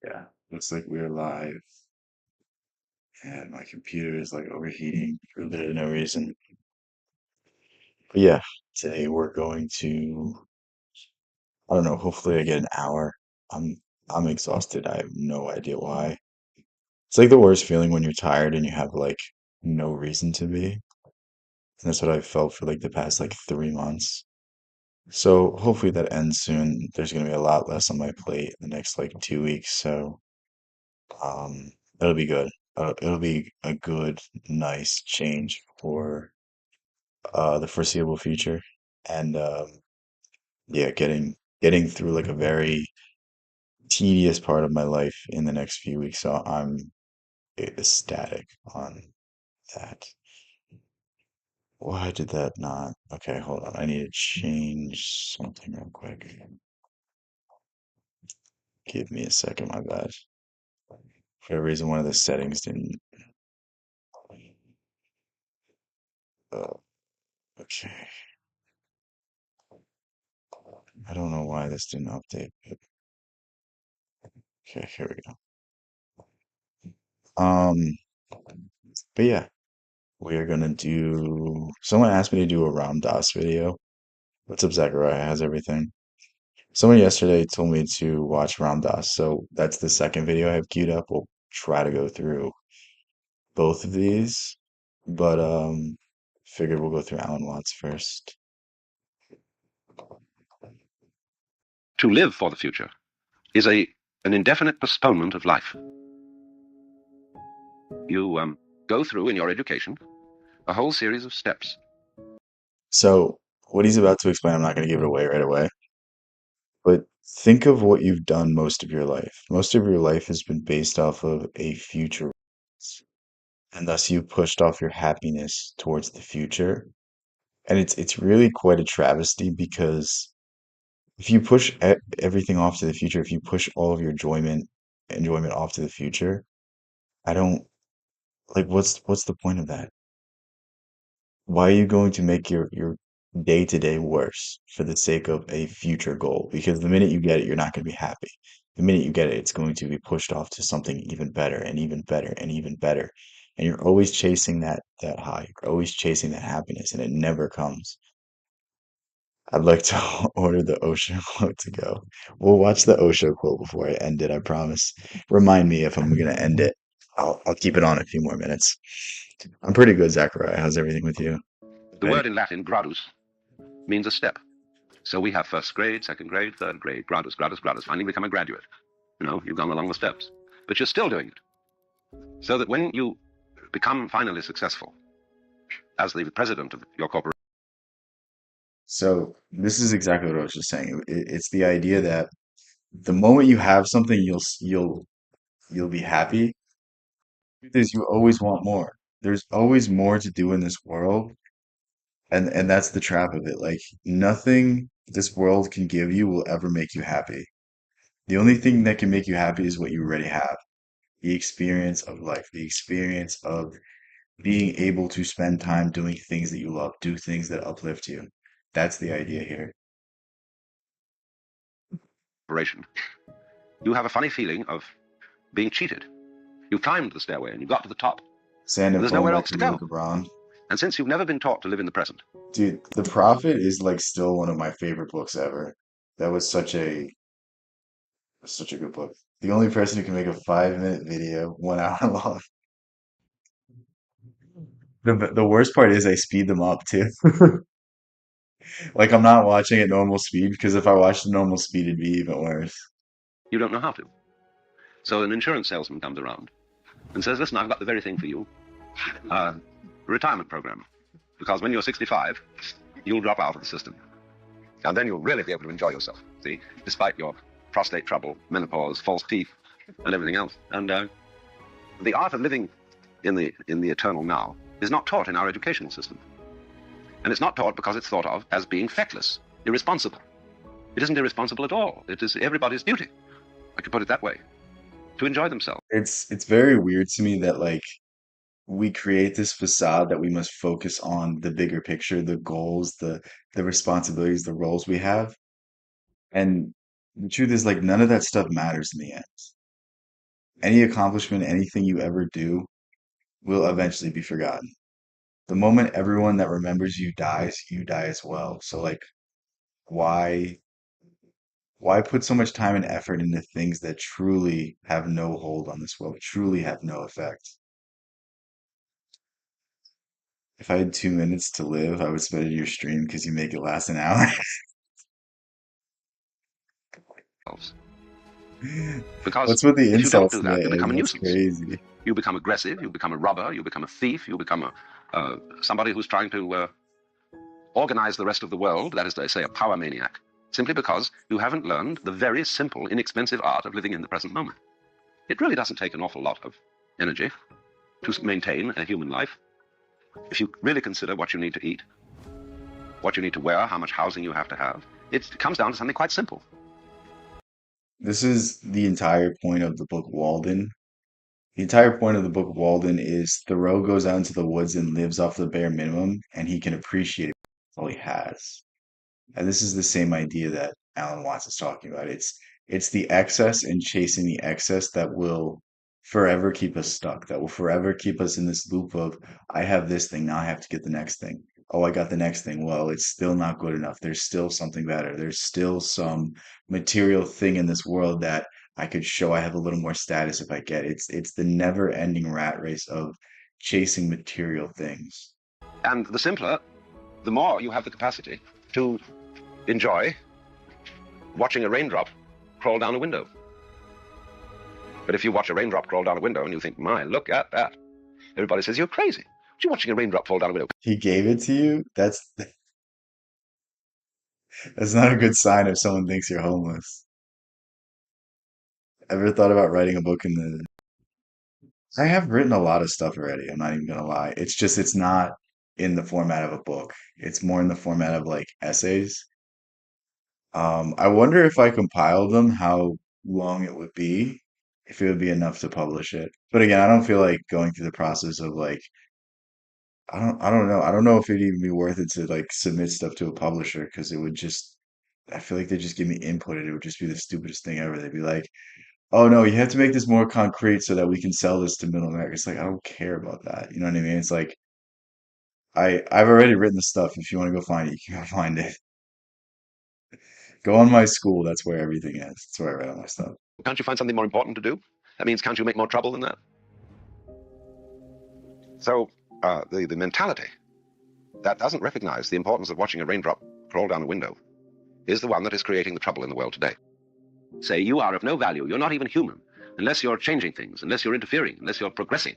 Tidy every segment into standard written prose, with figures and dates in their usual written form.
Yeah, looks like we're live, and my computer is like overheating for a bit of no reason. But yeah, today we're going to, I don't know, hopefully I get an hour. I'm exhausted. I have no idea why. It's like the worst feeling when you're tired and you have like no reason to be. And that's what I've felt for like the past like 3 months. So hopefully that ends soon. There's gonna be a lot less on my plate in the next like 2 weeks, so um it'll be good. It'll be a good, nice change for the foreseeable future. And yeah, getting through like a very tedious part of my life in the next few weeks. So I'm ecstatic on that. Why did that not? Okay, hold on. I need to change something real quick. Give me a second, my bad. For a reason, one of the settings didn't. Uh, okay. I don't know why this didn't update, but okay, here we go. But yeah, we are gonna do. Someone asked me to do a Ram Dass video. What's up, Zachariah? How's everything? Someone yesterday told me to watch Ram Dass, so that's the second video I have queued up. We'll try to go through both of these, but figured we'll go through Alan Watts first. To live for the future is an indefinite postponement of life. You go through in your education a whole series of steps. So what he's about to explain, I'm not going to give it away right away, but think of what you've done most of your life. Most of your life has been based off of a future, and thus you pushed off your happiness towards the future. And it's really quite a travesty because if you push everything off to the future, if you push all of your enjoyment off to the future, I don't like what's the point of that? Why are you going to make your day to day worse for the sake of a future goal? Because the minute you get it, you're not going to be happy. The minute you get it, it's going to be pushed off to something even better and even better and even better. And you're always chasing that high. You're always chasing that happiness, and it never comes. I'd like to order the Osho quote to go. We'll watch the Osho quote before I end it, I promise. Remind me if I'm gonna end it. I'll keep it on a few more minutes. I'm pretty good, Zachariah. How's everything with you? The word in Latin, gradus, means a step. So we have first grade, second grade, third grade, gradus, gradus, gradus, finally become a graduate. You've gone along the steps, but you're still doing it. So that when you become finally successful as the president of your corporation. So this is exactly what I was just saying. It's the idea that the moment you have something, you'll be happy. Truth is, you always want more. There's always more to do in this world, and that's the trap of it. Like nothing this world can give you will ever make you happy. The only thing that can make you happy is what you already have. The experience of life, the experience of being able to spend time doing things that you love, do things that uplift you. That's the idea here. You have a funny feeling of being cheated. You climbed the stairway and you got to the top, Sand and and there's Foam nowhere by else to Khalil go. Gibran. And since you've never been taught to live in the present, Dude, The Prophet is like still one of my favorite books ever. That was such a good book. The only person who can make a 5 minute video 1 hour long. The worst part is I speed them up too. Like I'm not watching at normal speed because if I watched at normal speed, it'd be even worse. you don't know how to. So an insurance salesman comes around and says, listen, I've got the very thing for you, a retirement program. Because when you're 65, you'll drop out of the system. And then you'll really be able to enjoy yourself, see, despite your prostate trouble, menopause, false teeth, and everything else. And the art of living in the eternal now is not taught in our educational system. And it's not taught because it's thought of as being feckless, irresponsible. It isn't irresponsible at all. It is everybody's duty, I could put it that way, to enjoy themselves. It's very weird to me that like we create this facade that we must focus on the bigger picture, the goals, the responsibilities, the roles we have. And the truth is like none of that stuff matters in the end. Any accomplishment, anything you ever do will eventually be forgotten. The moment everyone that remembers you die as well. So like why why put so much time and effort into things that truly have no hold on this world, truly have no effect? If I had 2 minutes to live, I would spend it in your stream because you make it last an hour. Because What's with the if you don't insults do today, that, you Ed? become a That's nuisance. crazy. You become aggressive, you become a robber, you become a thief, you become somebody who's trying to organize the rest of the world, that is to say, a power maniac, simply because you haven't learned the very simple, inexpensive art of living in the present moment. It really doesn't take an awful lot of energy to maintain a human life. If you really consider what you need to eat, what you need to wear, how much housing you have to have, it comes down to something quite simple. This is the entire point of the book Walden. The entire point of the book Walden is Thoreau goes out into the woods and lives off the bare minimum, and he can appreciate all he has. And this is the same idea that Alan Watts is talking about. It's the excess and chasing the excess that will forever keep us stuck, that will forever keep us in this loop of I have this thing, now I have to get the next thing. Oh, I got the next thing. Well, it's still not good enough. There's still something better. There's still some material thing in this world that I could show I have a little more status if I get. It's the never-ending rat race of chasing material things. And the simpler, the more you have the capacity to enjoy watching a raindrop crawl down a window. But if you watch a raindrop crawl down a window and you think, my, look at that, everybody says, you're crazy. You're watching a raindrop fall down a window. He gave it to you. That's not a good sign if someone thinks you're homeless. Ever thought about writing a book in the I have written a lot of stuff already, I'm not even gonna lie. It's just it's not in the format of a book. It's more in the format of like essays. I wonder if I compiled them, how long it would be, if it would be enough to publish it. But again, I don't feel like going through the process of like I don't know. I don't know if it'd even be worth it to like submit stuff to a publisher because it would just I feel like they just give me input and it would just be the stupidest thing ever. They'd be like, oh no, you have to make this more concrete so that we can sell this to middle America. It's like I don't care about that. You know what I mean? It's like I've already written the stuff. If you want to go find it, you can go find it. Go on my school. That's where everything is. That's where I write all my stuff. Can't you find something more important to do? That means, can't you make more trouble than that? So the mentality that doesn't recognize the importance of watching a raindrop crawl down a window is the one that is creating the trouble in the world today. Say you are of no value, you're not even human, unless you're changing things, unless you're interfering, unless you're progressing.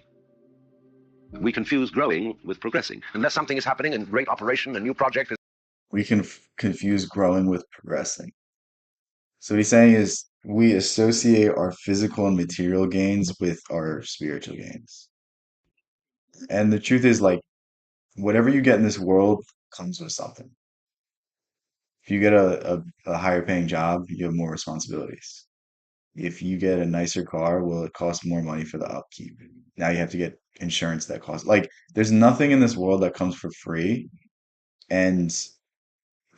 We confuse growing with progressing. Unless something is happening, a great operation, a new project is We can confuse growing with progressing. So what he's saying is we associate our physical and material gains with our spiritual gains. And the truth is like whatever you get in this world comes with something. If you get a higher paying job, you have more responsibilities. If you get a nicer car, well, it costs more money for the upkeep. Now you have to get insurance that costs like there's nothing in this world that comes for free. And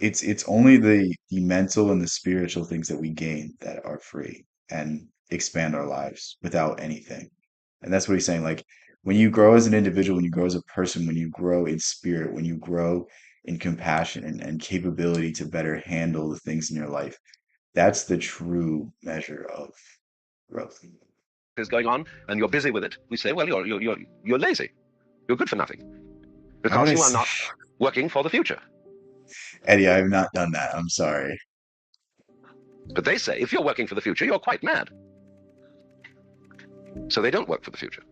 it's only the mental and the spiritual things that we gain that are free and expand our lives without anything. And that's what he's saying. Like when you grow as an individual, when you grow as a person, when you grow in spirit, when you grow in compassion and capability to better handle the things in your life, that's the true measure of growth. going on, and you're busy with it. We say, well, you're lazy. You're good for nothing Why would because I you are say, not working for the future. Eddie, I have not done that. I'm sorry. But they say, if you're working for the future, you're quite mad. So they don't work for the future.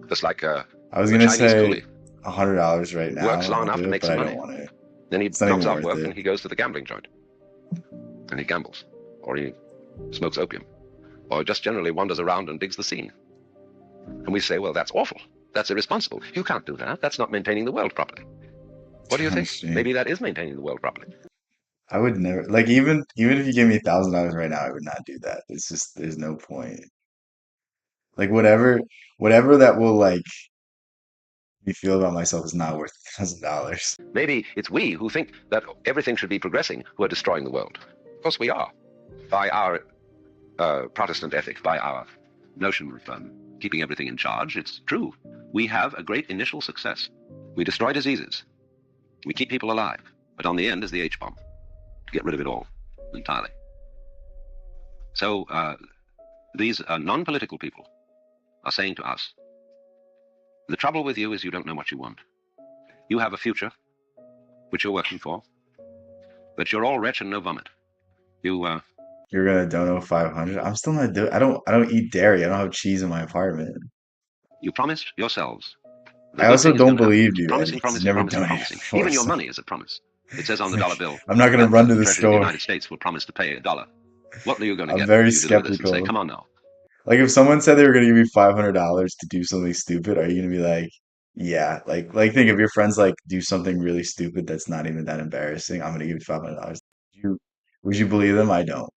Just like I was the gonna Chinese say coolie $100 right now works and long I'll enough do to it, make but some I don't money. want to. Then he It's not knocks even off worth work it. and he goes to the gambling joint. And he gambles. Or he smokes opium. Or just generally wanders around and digs the scene. And we say, well, that's awful. That's irresponsible. You can't do that. That's not maintaining the world properly. What do you think? Honestly, Maybe that is maintaining the world properly. I would never like even if you give me $1,000 right now, I would not do that. It's just there's no point. Like whatever that will like me feel about myself is not worth $1,000. Maybe it's we who think that everything should be progressing who are destroying the world. Of course we are. By our Protestant ethic, by our notion of keeping everything in charge. It's true. We have a great initial success. We destroy diseases. We keep people alive. But on the end is the H bomb to get rid of it all entirely. So these non-political people are saying to us, the trouble with you is you don't know what you want. You have a future, which you're working for, but you're all wretch and no vomit. You're gonna dono 500. I'm still not do. I don't eat dairy. I don't have cheese in my apartment. You promised yourselves the I good also thing is don't going to happen. believe You keep you, Eddie, promising, 'cause you promising, never promising, donated promising. before. Even your So money is a promise. It says on the like, dollar bill I'm not gonna that run to the the Treasury of the store. United States will promise to pay a dollar. What are you going to I'm get very if you deliver this and say, skeptical. come on now? Like if someone said they were gonna give me $500 to do something stupid, are you gonna be like, yeah, think if your friends like do something really stupid that's not even that embarrassing, I'm gonna give you $500. You would you believe them? I don't.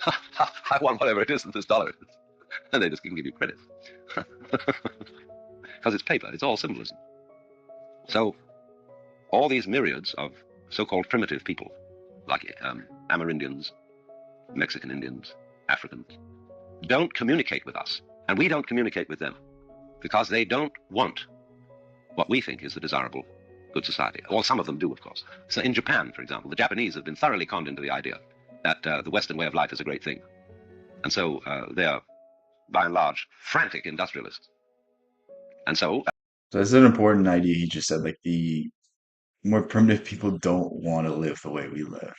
I want whatever it is that this dollar is. And they just can give you credit. Because it's paper, it's all symbolism. So all these myriads of so-called primitive people, like Amerindians, Mexican Indians, Africans, don't communicate with us. And we don't communicate with them because they don't want what we think is the desirable good society. Well, some of them do, of course. So in Japan, for example, the Japanese have been thoroughly conned into the idea that the Western way of life is a great thing. And so they are, by and large, frantic industrialists. And so So that's an important idea he just said. Like the more primitive people don't want to live the way we live.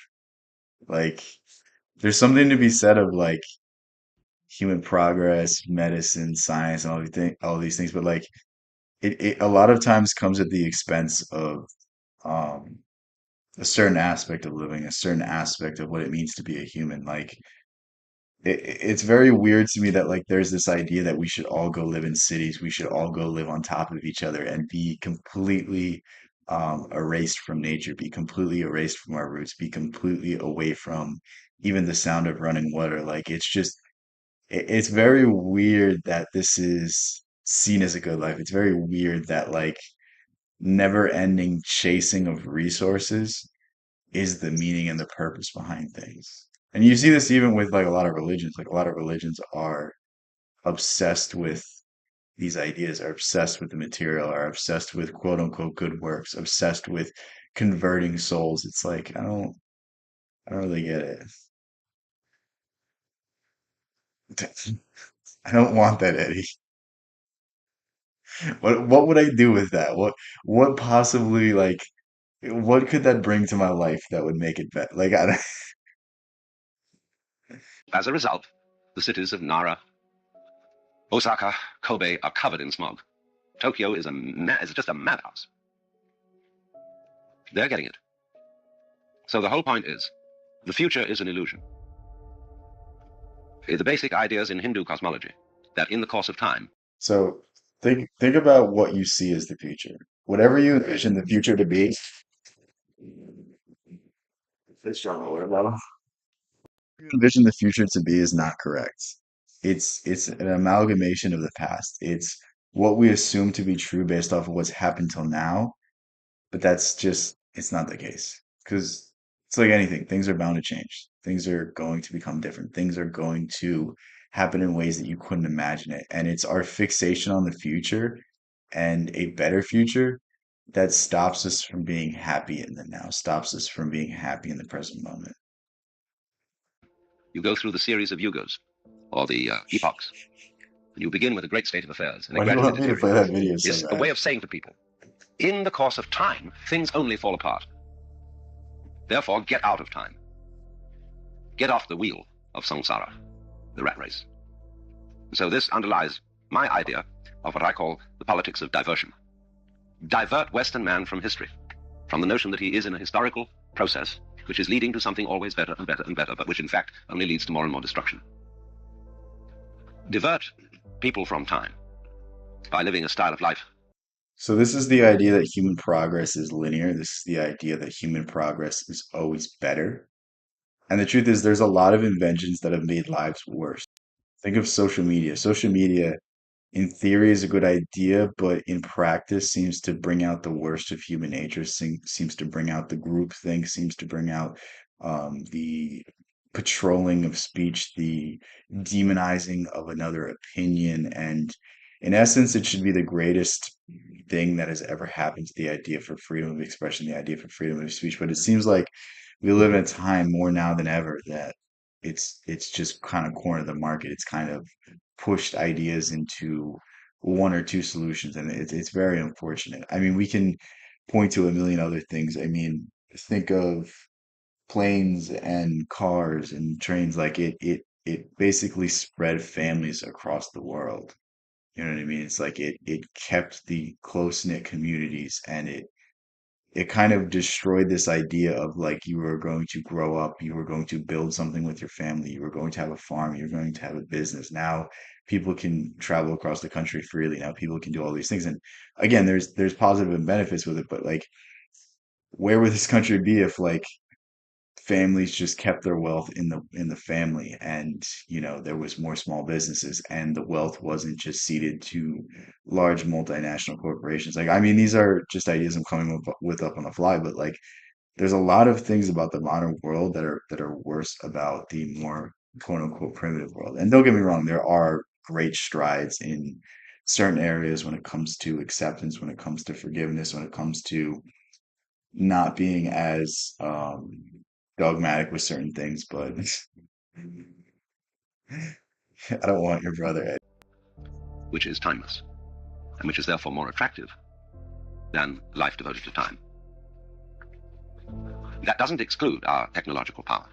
Like there's something to be said of like human progress, medicine, science, and all these things, but like it a lot of times comes at the expense of um a certain aspect of living, a certain aspect of what it means to be a human. Like it's very weird to me that like there's this idea that we should all go live in cities, we should all go live on top of each other and be completely erased from nature, be completely erased from our roots, be completely away from even the sound of running water. Like it's just it's very weird that this is seen as a good life. It's very weird that like never ending chasing of resources is the meaning and the purpose behind things. And you see this even with like a lot of religions. Like a lot of religions are obsessed with these ideas, are obsessed with the material, are obsessed with quote unquote good works, obsessed with converting souls. It's like I don't really get it. I don't want that, Eddie. What would I do with that? What possibly like what could that bring to my life that would make it better? Like I as a result, the cities of Nara, Osaka, Kobe are covered in smog. Tokyo is just a madhouse. They're getting it. So the whole point is, the future is an illusion. The basic ideas in Hindu cosmology, that in the course of time, so think about what you see as the future. Whatever you envision the future to be, it's John Lord level. You envision the future to be is not correct. It's an amalgamation of the past. It's what we assume to be true based off of what's happened till now, but that's just it's not the case. Because it's like anything, things are bound to change. Things are going to become different. Things are going to happen in ways that you couldn't imagine it. And it's our fixation on the future and a better future that stops us from being happy in the now, stops us from being happy in the present moment. you go through the series of yugas, or the epochs, and you begin with a great state of affairs, and it Why do you gradually want me to play that deteriorates. video so It's a bad? way of saying to people, in the course of time, things only fall apart. Therefore, get out of time. Get off the wheel of samsara, the rat race. So this underlies my idea of what I call the politics of diversion. Divert Western man from history, from the notion that he is in a historical process which is leading to something always better and better and better, but which in fact only leads to more and more destruction. Divert people from time by living a style of life. So this is the idea that human progress is linear. This is the idea that human progress is always better. And the truth is, there's a lot of inventions that have made lives worse. Think of social media. Social media, in theory, is a good idea, but in practice seems to bring out the worst of human nature, seems to bring out the group thing, seems to bring out the patrolling of speech, the demonizing of another opinion. And in essence, it should be the greatest thing that has ever happened to the idea for freedom of expression, the idea for freedom of speech. But it seems like we live in a time more now than ever that it's just kind of cornered the market. It's kind of pushed ideas into one or two solutions, and it's very unfortunate. I mean, we can point to a million other things. I mean, think of planes and cars and trains. Like it basically spread families across the world. You know what I mean? It's like it kept the close knit communities, and it kind of destroyed this idea of like you were going to grow up, you were going to build something with your family, you were going to have a farm, you're going to have a business. Now people can travel across the country freely. Now people can do all these things. And again, there's positive and benefits with it, but like where would this country be if like families just kept their wealth in the family, and there was more small businesses, and the wealth wasn't just ceded to large multinational corporations? Like, I mean, these are just ideas I'm coming up on the fly, but like there's a lot of things about the modern world that are worse about the more quote unquote primitive world. And don't get me wrong, there are great strides in certain areas when it comes to acceptance, when it comes to forgiveness, when it comes to not being as dogmatic with certain things, but I don't want your brother. which is timeless, and which is therefore more attractive than life devoted to time. That doesn't exclude our technological power.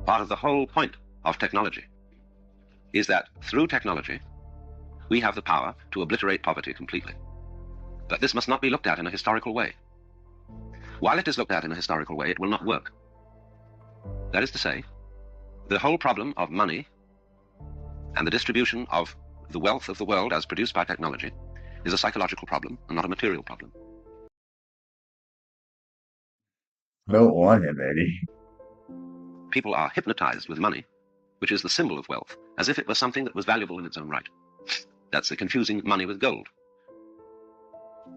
Part of the whole point of technology is that through technology, we have the power to obliterate poverty completely. But this must not be looked at in a historical way. While it is looked at in a historical way, it will not work. That is to say, the whole problem of money and the distribution of the wealth of the world as produced by technology is a psychological problem and not a material problem. I don't want him, Eddie. People are hypnotized with money, which is the symbol of wealth, as if it was something that was valuable in its own right. That's the confusing money with gold.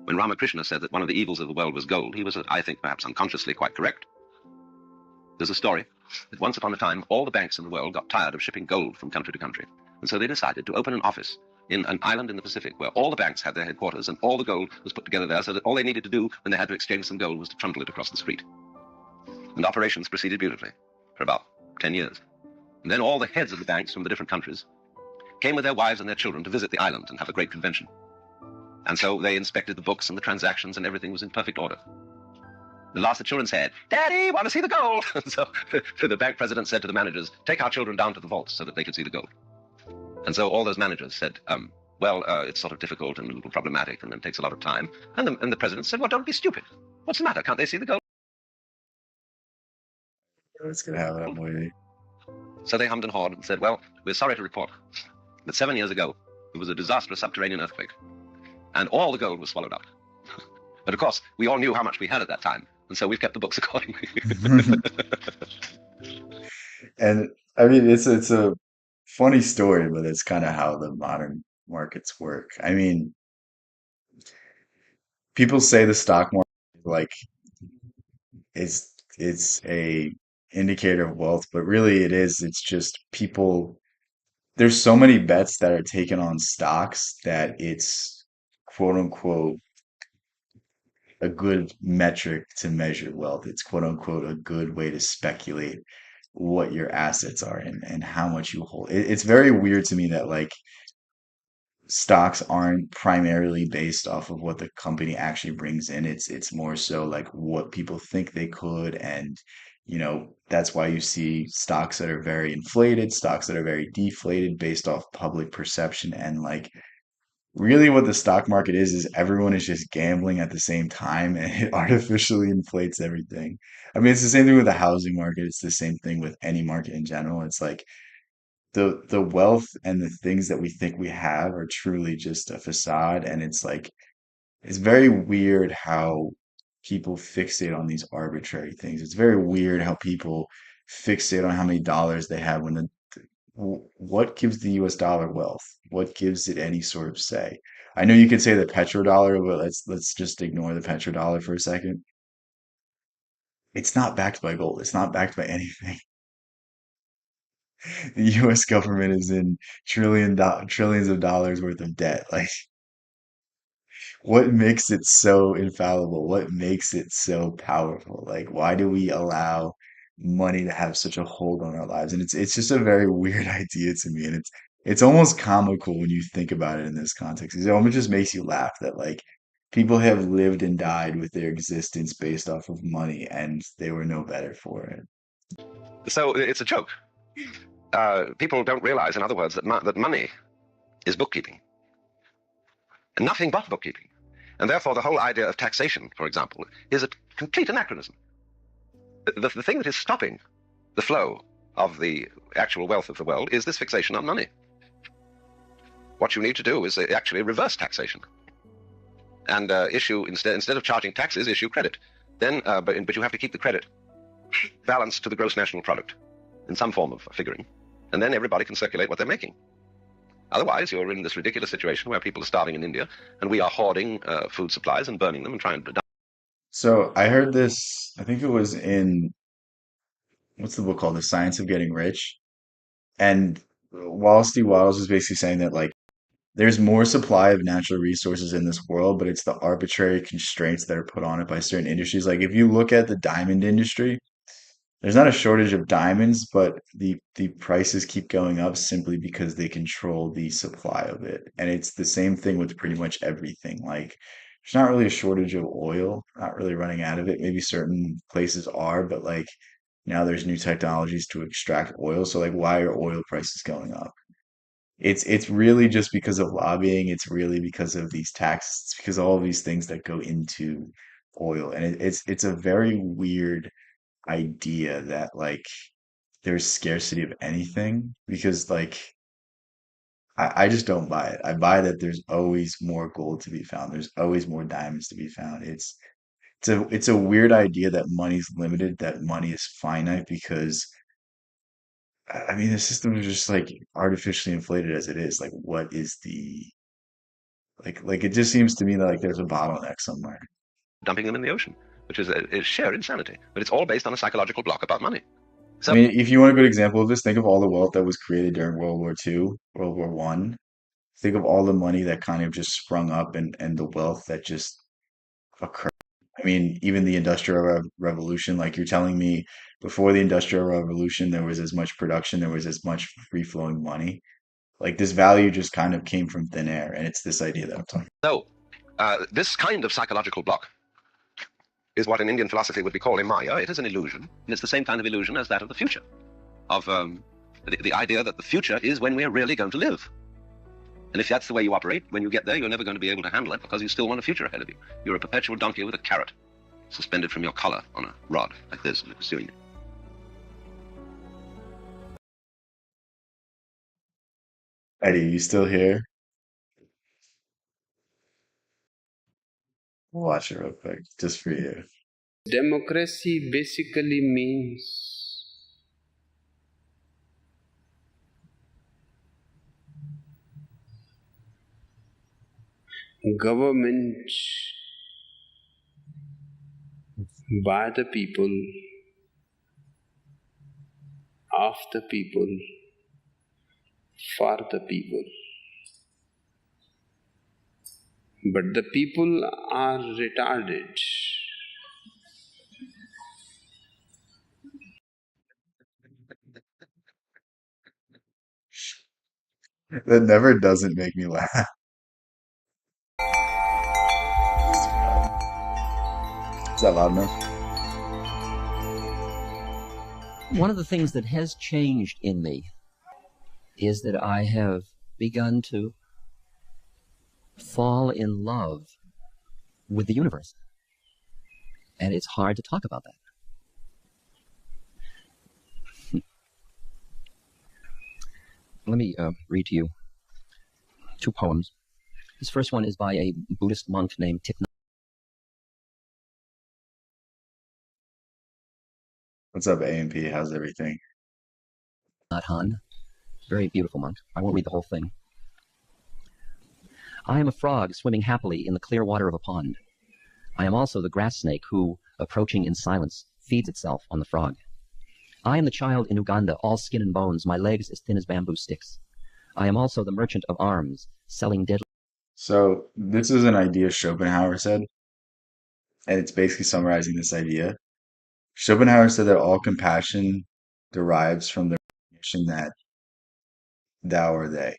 When Ramakrishna said that one of the evils of the world was gold, he was, I think, perhaps unconsciously quite correct. There's a story that once upon a time, all the banks in the world got tired of shipping gold from country to country. And so they decided to open an office in an island in the Pacific where all the banks had their headquarters and all the gold was put together there, so that all they needed to do when they had to exchange some gold was to trundle it across the street. And operations proceeded beautifully for about 10 years. And then all the heads of the banks from the different countries came with their wives and their children to visit the island and have a great convention. And so they inspected the books and the transactions, and everything was in perfect order. At last the children said, "Daddy, want to see the gold?" So the bank president said to the managers, "Take our children down to the vaults so that they could see the gold." And so all those managers said, well, it's sort of difficult and a little problematic and it takes a lot of time. And the president said, well, don't be stupid. What's the matter? Can't they see the gold? It's gonna happen. I'm waiting. So they hummed and hawed and said, well, we're sorry to report that 7 years ago there was a disastrous subterranean earthquake and all the gold was swallowed up. But of course, we all knew how much we had at that time, and so we've kept the books accordingly. And I mean, it's a funny story, but it's kind of how the modern markets work. I mean, people say the stock market like it's a indicator of wealth, but really it's just people. There's so many bets that are taken on stocks that it's quote unquote a good metric to measure wealth. It's quote unquote a good way to speculate what your assets are and how much you hold. It's very weird to me that like stocks aren't primarily based off of what the company actually brings in. It's more so like what people think they could, and that's why you see stocks that are very inflated, stocks that are very deflated based off public perception. And like really what the stock market is everyone is just gambling at the same time, and it artificially inflates everything. I mean, it's the same thing with the housing market. It's the same thing with any market in general. It's like the wealth and the things that we think we have are truly just a facade. And it's like it's very weird how people fixate on these arbitrary things. It's very weird how people fixate on how many dollars they have when what gives the US dollar wealth? What gives it any sort of say? I know you could say the petrodollar, but let's just ignore the petrodollar for a second. It's not backed by gold. It's not backed by anything. The US government is in trillions of dollars worth of debt. Like, what makes it so infallible? What makes it so powerful? Like, why do we allow money to have such a hold on our lives? And it's just a very weird idea to me, and it's almost comical when you think about it in this context. It almost just makes you laugh that like people have lived and died with their existence based off of money, and they were no better for it. So it's a joke. People don't realize, in other words, that money is bookkeeping, and nothing but bookkeeping. And therefore, the whole idea of taxation, for example, is a complete anachronism. The thing that is stopping the flow of the actual wealth of the world is this fixation on money. What you need to do is actually reverse taxation and issue, instead of charging taxes, issue credit. Then, but you have to keep the credit balanced to the gross national product in some form of figuring, and then everybody can circulate what they're making. Otherwise, you're in this ridiculous situation where people are starving in India, and we are hoarding food supplies and burning them and trying to. So I heard this, I think it was in what's the book called? The Science of Getting Rich. And Wallace D. Wattles is basically saying that like there's more supply of natural resources in this world, but it's the arbitrary constraints that are put on it by certain industries. Like if you look at the diamond industry, there's not a shortage of diamonds, but the prices keep going up simply because they control the supply of it. And it's the same thing with pretty much everything. Like there's not really a shortage of oil, not really running out of it. Maybe certain places are, but like now there's new technologies to extract oil. So like why are oil prices going up? It's really just because of lobbying. It's really because of these taxes. It's because of all of these things that go into oil. And it's a very weird idea that like there's scarcity of anything because like I just don't buy it. I buy that there's always more gold to be found. There's always more diamonds to be found. It's a weird idea that money's limited, that money is finite because I mean the system is just like artificially inflated as it is. Like what is the like it just seems to me that like there's a bottleneck somewhere. Dumping them in the ocean, which is sheer insanity. But it's all based on a psychological block about money. I So mean, if you want a good example of this, think of all the wealth that was created during World War II, World War One. Think of all the money that kind of just sprung up and the wealth that just occurred. I mean, even the Industrial Revolution, like you're telling me before the Industrial Revolution, there was as much production, there was as much free-flowing money. Like this value just kind of came from thin air, and it's this idea that I'm talking. So, this kind of psychological block is what in Indian philosophy would be called a Maya. It is an illusion, and it's the same kind of illusion as that of the future, of the idea that the future is when we're really going to live. And if that's the way you operate, when you get there, you're never going to be able to handle it because you still want a future ahead of you. You're a perpetual donkey with a carrot suspended from your collar on a rod like this, pursuing you. Eddie, you still here? Watch it real quick, just for you. Democracy basically means government by the people, of the people, for the people. But the people are retarded. That never doesn't make me laugh. It's too loud. Is that loud enough? One of the things that has changed in me is that I have begun to fall in love with the universe. And it's hard to talk about that. Let me read to you two poems. This first one is by a Buddhist monk named Thich What's up, A&P? How's everything? Nhat Hanh. Very beautiful monk. I won't read the whole thing. I am a frog swimming happily in the clear water of a pond. I am also the grass snake who, approaching in silence, feeds itself on the frog. I am the child in Uganda, all skin and bones, my legs as thin as bamboo sticks. I am also the merchant of arms, selling deadly. So this is an idea Schopenhauer said, and it's basically summarizing this idea. Schopenhauer said that all compassion derives from the recognition that thou or they,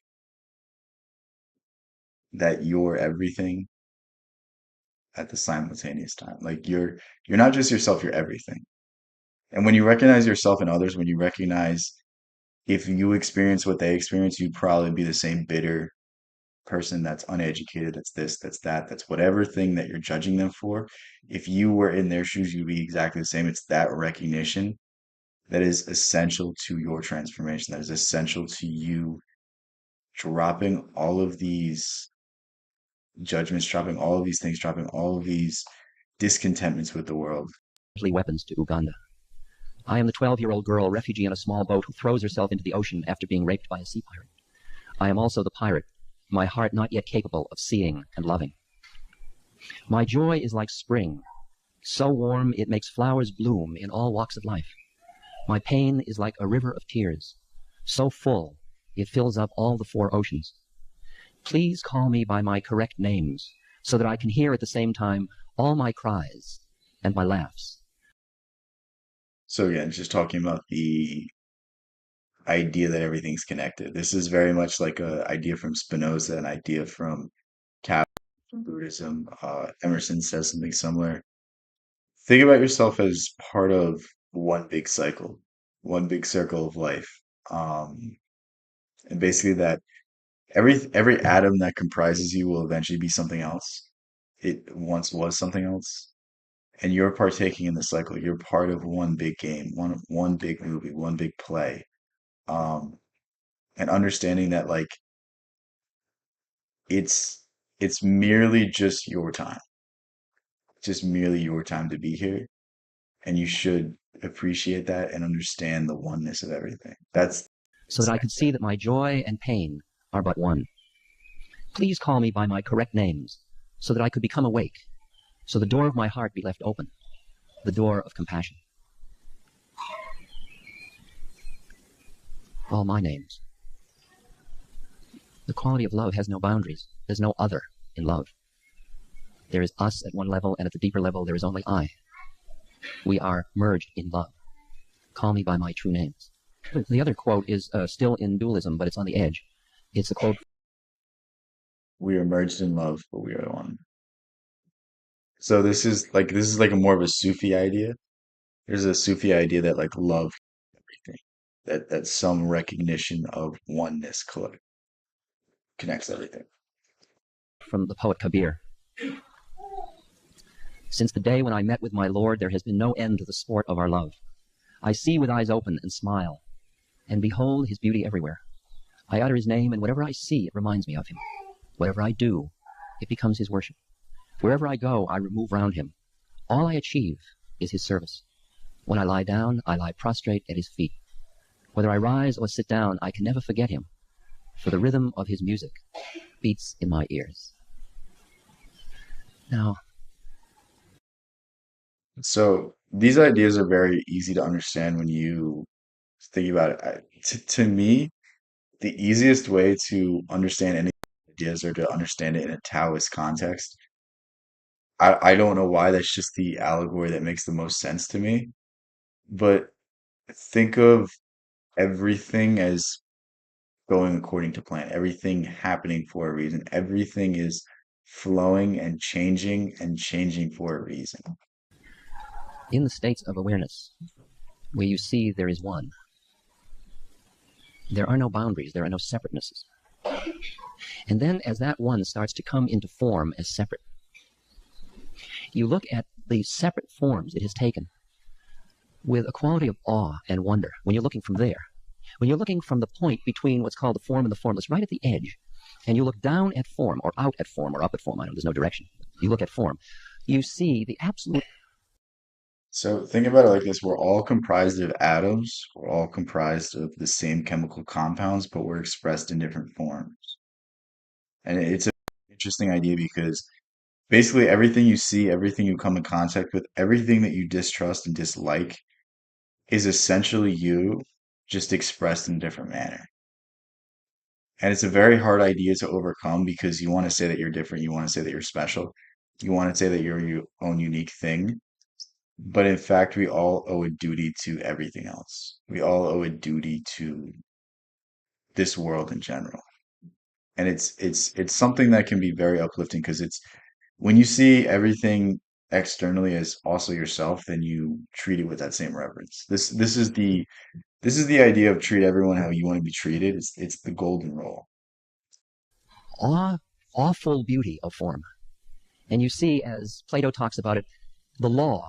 that you're everything at the simultaneous time. Like you're not just yourself, you're everything. And when you recognize yourself in others, when you recognize if you experience what they experience, you'd probably be the same bitter person that's uneducated, that's this, that's that, that's whatever thing that you're judging them for. If you were in their shoes, you'd be exactly the same. It's that recognition that is essential to your transformation, that is essential to you dropping all of these judgments, dropping all of these things, dropping all of these discontentments with the world. Weapons to Uganda. I am the 12-year-old girl, refugee on a small boat, who throws herself into the ocean after being raped by a sea pirate. I am also the pirate, my heart not yet capable of seeing and loving. My joy is like spring, so warm it makes flowers bloom in all walks of life. My pain is like a river of tears, so full it fills up all the four oceans. Please call me by my correct names, so that I can hear at the same time all my cries and my laughs. So again, just talking about the idea that everything's connected. This is very much like an idea from Spinoza, an idea from Buddhism. Emerson says something similar. Think about yourself as part of one big cycle, one big circle of life. Um, and basically that every atom that comprises you will eventually be something else. It once was something else. And you're partaking in the cycle. You're part of one big game, one big movie, one big play. Um, and understanding that like it's it's merely just your time, just merely your time to be here, and you should appreciate that and understand the oneness of everything. That's So that I could see that my joy and pain are but one. Please call me by my correct names, so that I could become awake, so the door of my heart be left open, the door of compassion. All my names. The quality of love has no boundaries. There's no other in love. There is us at one level, and at the deeper level, there is only I. We are merged in love. Call me by my true names. The other quote is still in dualism, but it's on the edge. It's a quote. we are merged in love, but we are one. So this is like a more of a Sufi idea. There's a Sufi idea that like love everything, that some recognition of oneness connects everything. From the poet Kabir. Since the day when I met with my Lord, there has been no end to the sport of our love. I see with eyes open and smile, and behold his beauty everywhere. I utter his name, and whatever I see, it reminds me of him. Whatever I do, it becomes his worship. Wherever I go, I remove round him. All I achieve is his service. When I lie down, I lie prostrate at his feet. Whether I rise or sit down, I can never forget him, for the rhythm of his music beats in my ears. Now, So these ideas are very easy to understand when you think about it. To me, the easiest way to understand any ideas or to understand it in a Taoist context, I don't know why that's just the allegory that makes the most sense to me, but think of everything as going according to plan, everything happening for a reason. Everything is flowing and changing for a reason. in the states of awareness, where you see there is one, there are no boundaries, there are no separatenesses. And then as that one starts to come into form as separate, you look at the separate forms it has taken with a quality of awe and wonder when you're looking from there. When you're looking from the point between what's called the form and the formless, right at the edge, and you look down at form, or out at form, or up at form, I know there's no direction. You look at form, you see the absolute. So think about it like this. We're all comprised of atoms. We're all comprised of the same chemical compounds, but we're expressed in different forms. And it's an interesting idea because basically everything you see, everything you come in contact with, everything that you distrust and dislike is essentially you, just expressed in a different manner. And it's a very hard idea to overcome because you want to say that you're different, you want to say that you're special, you want to say that you're your own unique thing. But in fact, we all owe a duty to everything else. We all owe a duty to this world in general. And it's something that can be very uplifting because it's when you see everything externally as also yourself, then you treat it with that same reverence. This is the idea of treat everyone how you want to be treated. It's the golden rule. Awe, awful beauty of form. And you see, as Plato talks about it, the law,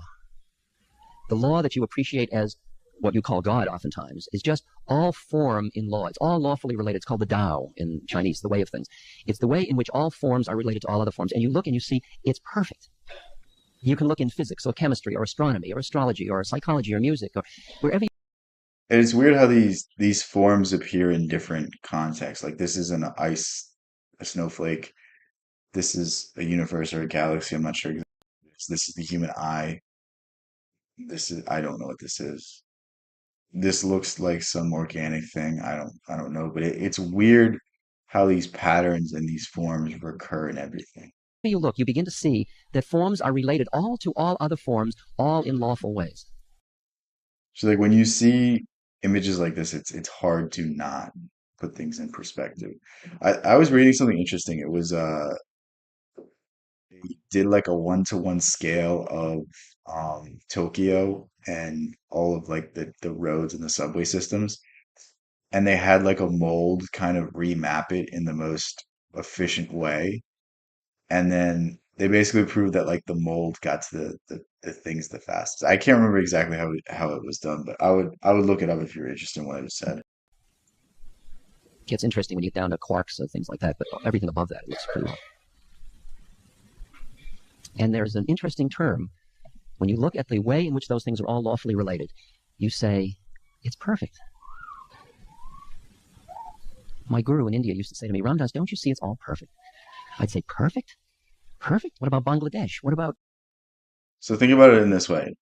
the law that you appreciate as what you call God oftentimes, is just all form in law. It's all lawfully related. It's called the Tao in Chinese, the way of things. It's the way in which all forms are related to all other forms. And you look and you see it's perfect. You can look in physics or chemistry or astronomy or astrology or psychology or music or wherever. And it's weird how these forms appear in different contexts. Like this is an ice, a snowflake. This is a universe or a galaxy. I'm not sure exactly. This is the human eye. This is I don't know what this is. This looks like some organic thing. I don't know, but it's weird how these patterns and these forms recur in everything. You look, you begin to see that forms are related all to all other forms, all in lawful ways. So like when you see images like this, it's hard to not put things in perspective. I was reading something interesting. It was they did like a one-to-one scale of Tokyo and all of like the roads and the subway systems, and they had like a mold kind of remap it in the most efficient way. And then they basically proved that like the mold got to the things the fastest. I can't remember exactly how it was done, but I would look it up if you're interested in what I just said. It gets interesting when you get down to quarks and things like that, but everything above that looks pretty well. And there's an interesting term. When you look at the way in which those things are all lawfully related, you say, it's perfect. My guru in India used to say to me, Ramdas, don't you see it's all perfect? I'd say, perfect? Perfect? What about Bangladesh? What about... So think about it in this way.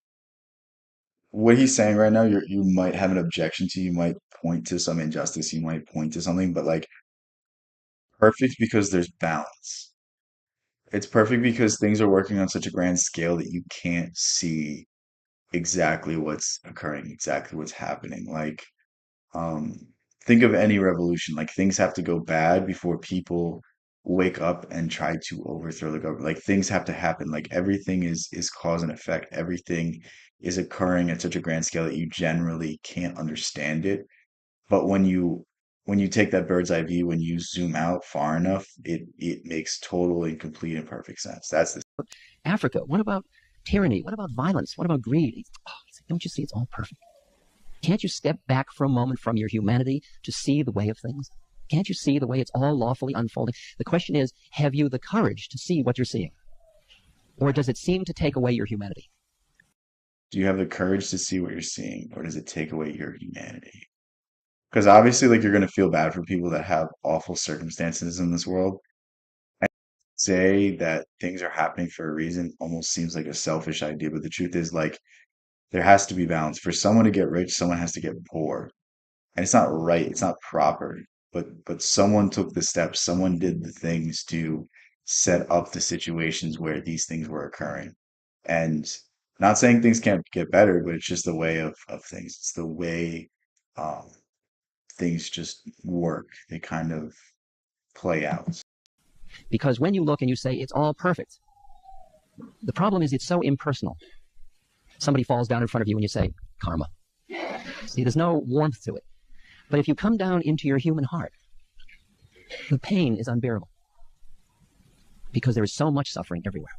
What he's saying right now, you might have an objection to, you might point to some injustice, you might point to something, but like perfect because there's balance. It's perfect because things are working on such a grand scale that you can't see exactly what's occurring, exactly what's happening. Like, um, think of any revolution. Like things have to go bad before people wake up and try to overthrow the government. Like things have to happen. Like everything is cause and effect. Everything is occurring at such a grand scale that you generally can't understand it. But when you take that bird's eye view, when you zoom out far enough, it makes total and complete and perfect sense. That's the Africa? What about tyranny? What about violence? What about greed? Oh, don't you see it's all perfect? Can't you step back for a moment from your humanity to see the way of things? Can't you see the way it's all lawfully unfolding? The question is, have you the courage to see what you're seeing? Or does it seem to take away your humanity? Do you have the courage to see what you're seeing, or does it take away your humanity? Because obviously, like you're gonna feel bad for people that have awful circumstances in this world. And say that things are happening for a reason almost seems like a selfish idea, but the truth is like there has to be balance. For someone to get rich, someone has to get poor. And it's not right, it's not proper. But someone took the steps, someone did the things to set up the situations where these things were occurring. And not saying things can't get better, but it's just the way of things. It's the way um, things just work. They kind of play out. Because when you look and you say it's all perfect, the problem is it's so impersonal. Somebody falls down in front of you and you say, karma. See, there's no warmth to it. But if you come down into your human heart, the pain is unbearable because there is so much suffering everywhere.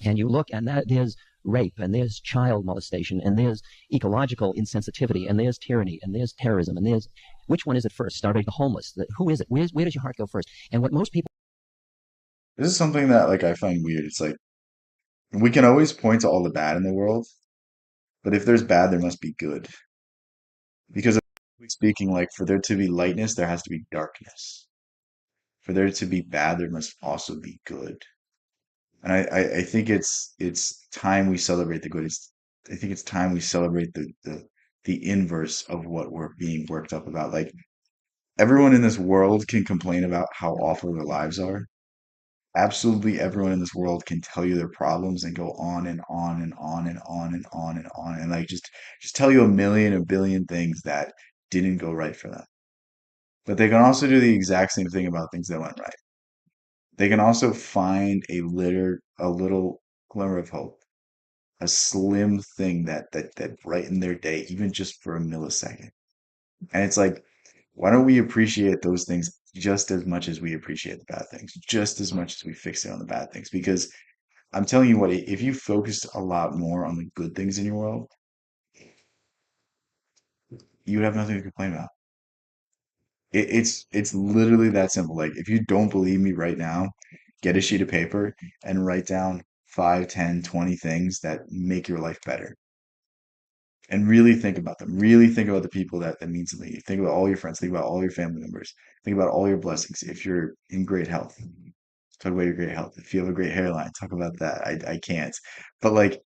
And you look, and there's rape, and there's child molestation, and there's ecological insensitivity, and there's tyranny, and there's terrorism, and there's which one is it first? Starving the homeless. Who is it? Where does your heart go first? And what most people... This is something that like I find weird. It's like we can always point to all the bad in the world, but if there's bad, there must be good. Because speaking, like for there to be lightness, there has to be darkness. For there to be bad, there must also be good. And I think it's time we celebrate the good. I think it's time we celebrate the inverse of what we're being worked up about. Like everyone in this world can complain about how awful their lives are. Absolutely everyone in this world can tell you their problems and go on and on and on and on and on and on and like just tell you a billion things that didn't go right for them. But they can also do the exact same thing about things that went right. They can also find a little glimmer of hope, a slim thing that brightened their day, even just for a millisecond. And it's like, why don't we appreciate those things just as much as we appreciate the bad things, just as much as we fixate on the bad things? Because I'm telling you what, if you focused a lot more on the good things in your world, you would have nothing to complain about. It's literally that simple. Like if you don't believe me right now, get a sheet of paper and write down 5, 10, 20 things that make your life better. And really think about them. Really think about the people that mean something to you. Think about all your friends. Think about all your family members. Think about all your blessings. If you're in great health, talk about your great health. If you have a great hairline, talk about that. I can't. But like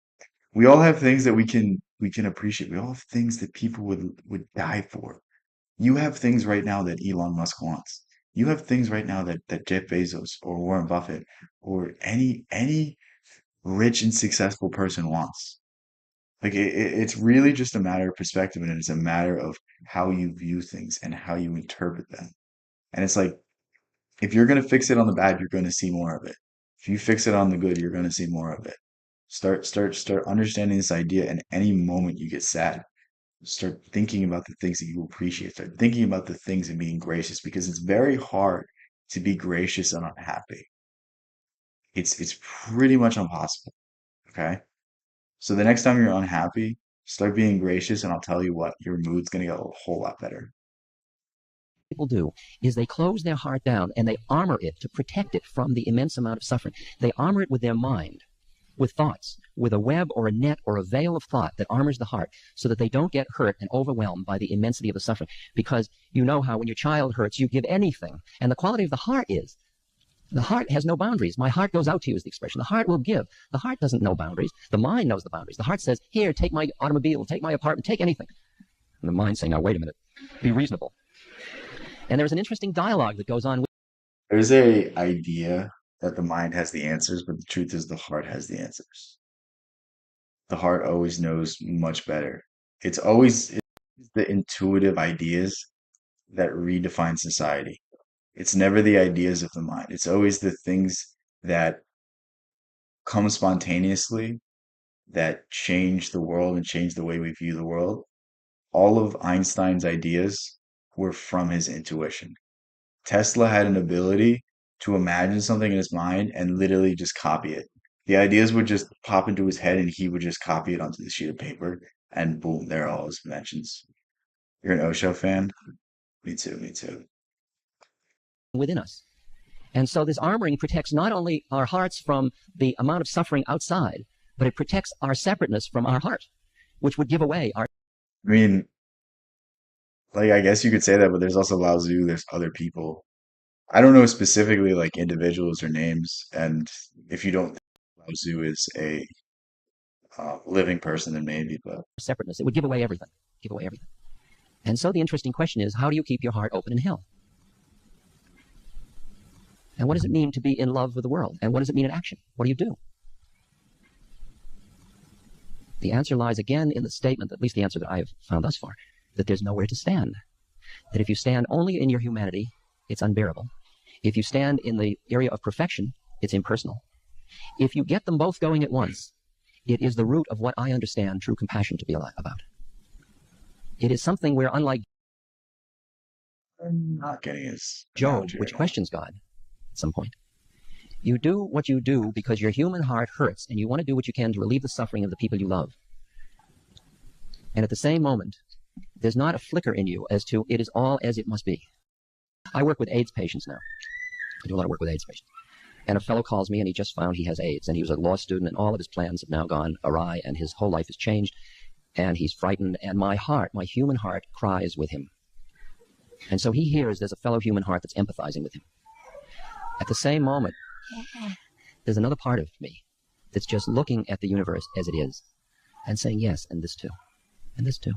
we all have things that we can appreciate. We all have things that people would die for. You have things right now that Elon Musk wants. You have things right now that Jeff Bezos or Warren Buffett or any rich and successful person wants. Like it's really just a matter of perspective, and it's a matter of how you view things and how you interpret them. And it's like if you're gonna fix it on the bad, you're gonna see more of it. If you fix it on the good, you're gonna see more of it. Start understanding this idea, and any moment you get sad, start thinking about the things that you appreciate. Start thinking about the things and being gracious because it's very hard to be gracious and unhappy. It's pretty much impossible. Okay. So the next time you're unhappy, start being gracious, and I'll tell you what, your mood's gonna get a whole lot better. People do is they close their heart down and they armor it to protect it from the immense amount of suffering. They armor it with their mind, with thoughts, with a web or a net or a veil of thought that armors the heart so that they don't get hurt and overwhelmed by the immensity of the suffering. Because you know how when your child hurts, you give anything. And the quality of the heart is the heart has no boundaries. My heart goes out to you is the expression. The heart will give. The heart doesn't know boundaries. The mind knows the boundaries. The heart says, here, take my automobile, take my apartment, take anything. And the mind saying, now, wait a minute, be reasonable. And there's an interesting dialogue that goes on with There's a idea that the mind has the answers, but the truth is the heart has the answers. The heart always knows much better. It's the intuitive ideas that redefine society. It's never the ideas of the mind. It's always the things that come spontaneously that change the world and change the way we view the world. All of Einstein's ideas were from his intuition. Tesla had an ability to imagine something in his mind and literally just copy it. The ideas would just pop into his head and he would just copy it onto the sheet of paper and boom, there are all his inventions. You're an Osho fan? Me too, me too. within us. And so this armoring protects not only our hearts from the amount of suffering outside, but it protects our separateness from our heart, which would give away our I mean, like I guess you could say that, but there's also Lao Tzu, there's other people. I don't know specifically like individuals or names, and if you don't think Lao Tzu is a living person, then maybe, but separateness. It would give away everything. Give away everything. And so the interesting question is, how do you keep your heart open in hell? And what does it mean to be in love with the world? And what does it mean in action? What do you do? The answer lies again in the statement, at least the answer that I have found thus far, that there's nowhere to stand. That if you stand only in your humanity, it's unbearable. If you stand in the area of perfection, it's impersonal. If you get them both going at once, it is the root of what I understand true compassion to be about. It is something where, unlike I'm not getting his Job, analogy which right now. questions God at some point, you do what you do because your human heart hurts and you want to do what you can to relieve the suffering of the people you love. And at the same moment, there's not a flicker in you as to it is all as it must be. I work with AIDS patients now. I do a lot of work with AIDS patients. And a fellow calls me and he just found he has AIDS. And he was a law student and all of his plans have now gone awry and his whole life has changed. And he's frightened. And my heart, my human heart, cries with him. And so he hears there's a fellow human heart that's empathizing with him. At the same moment, there's another part of me that's just looking at the universe as it is. and saying yes, and this too, and this too.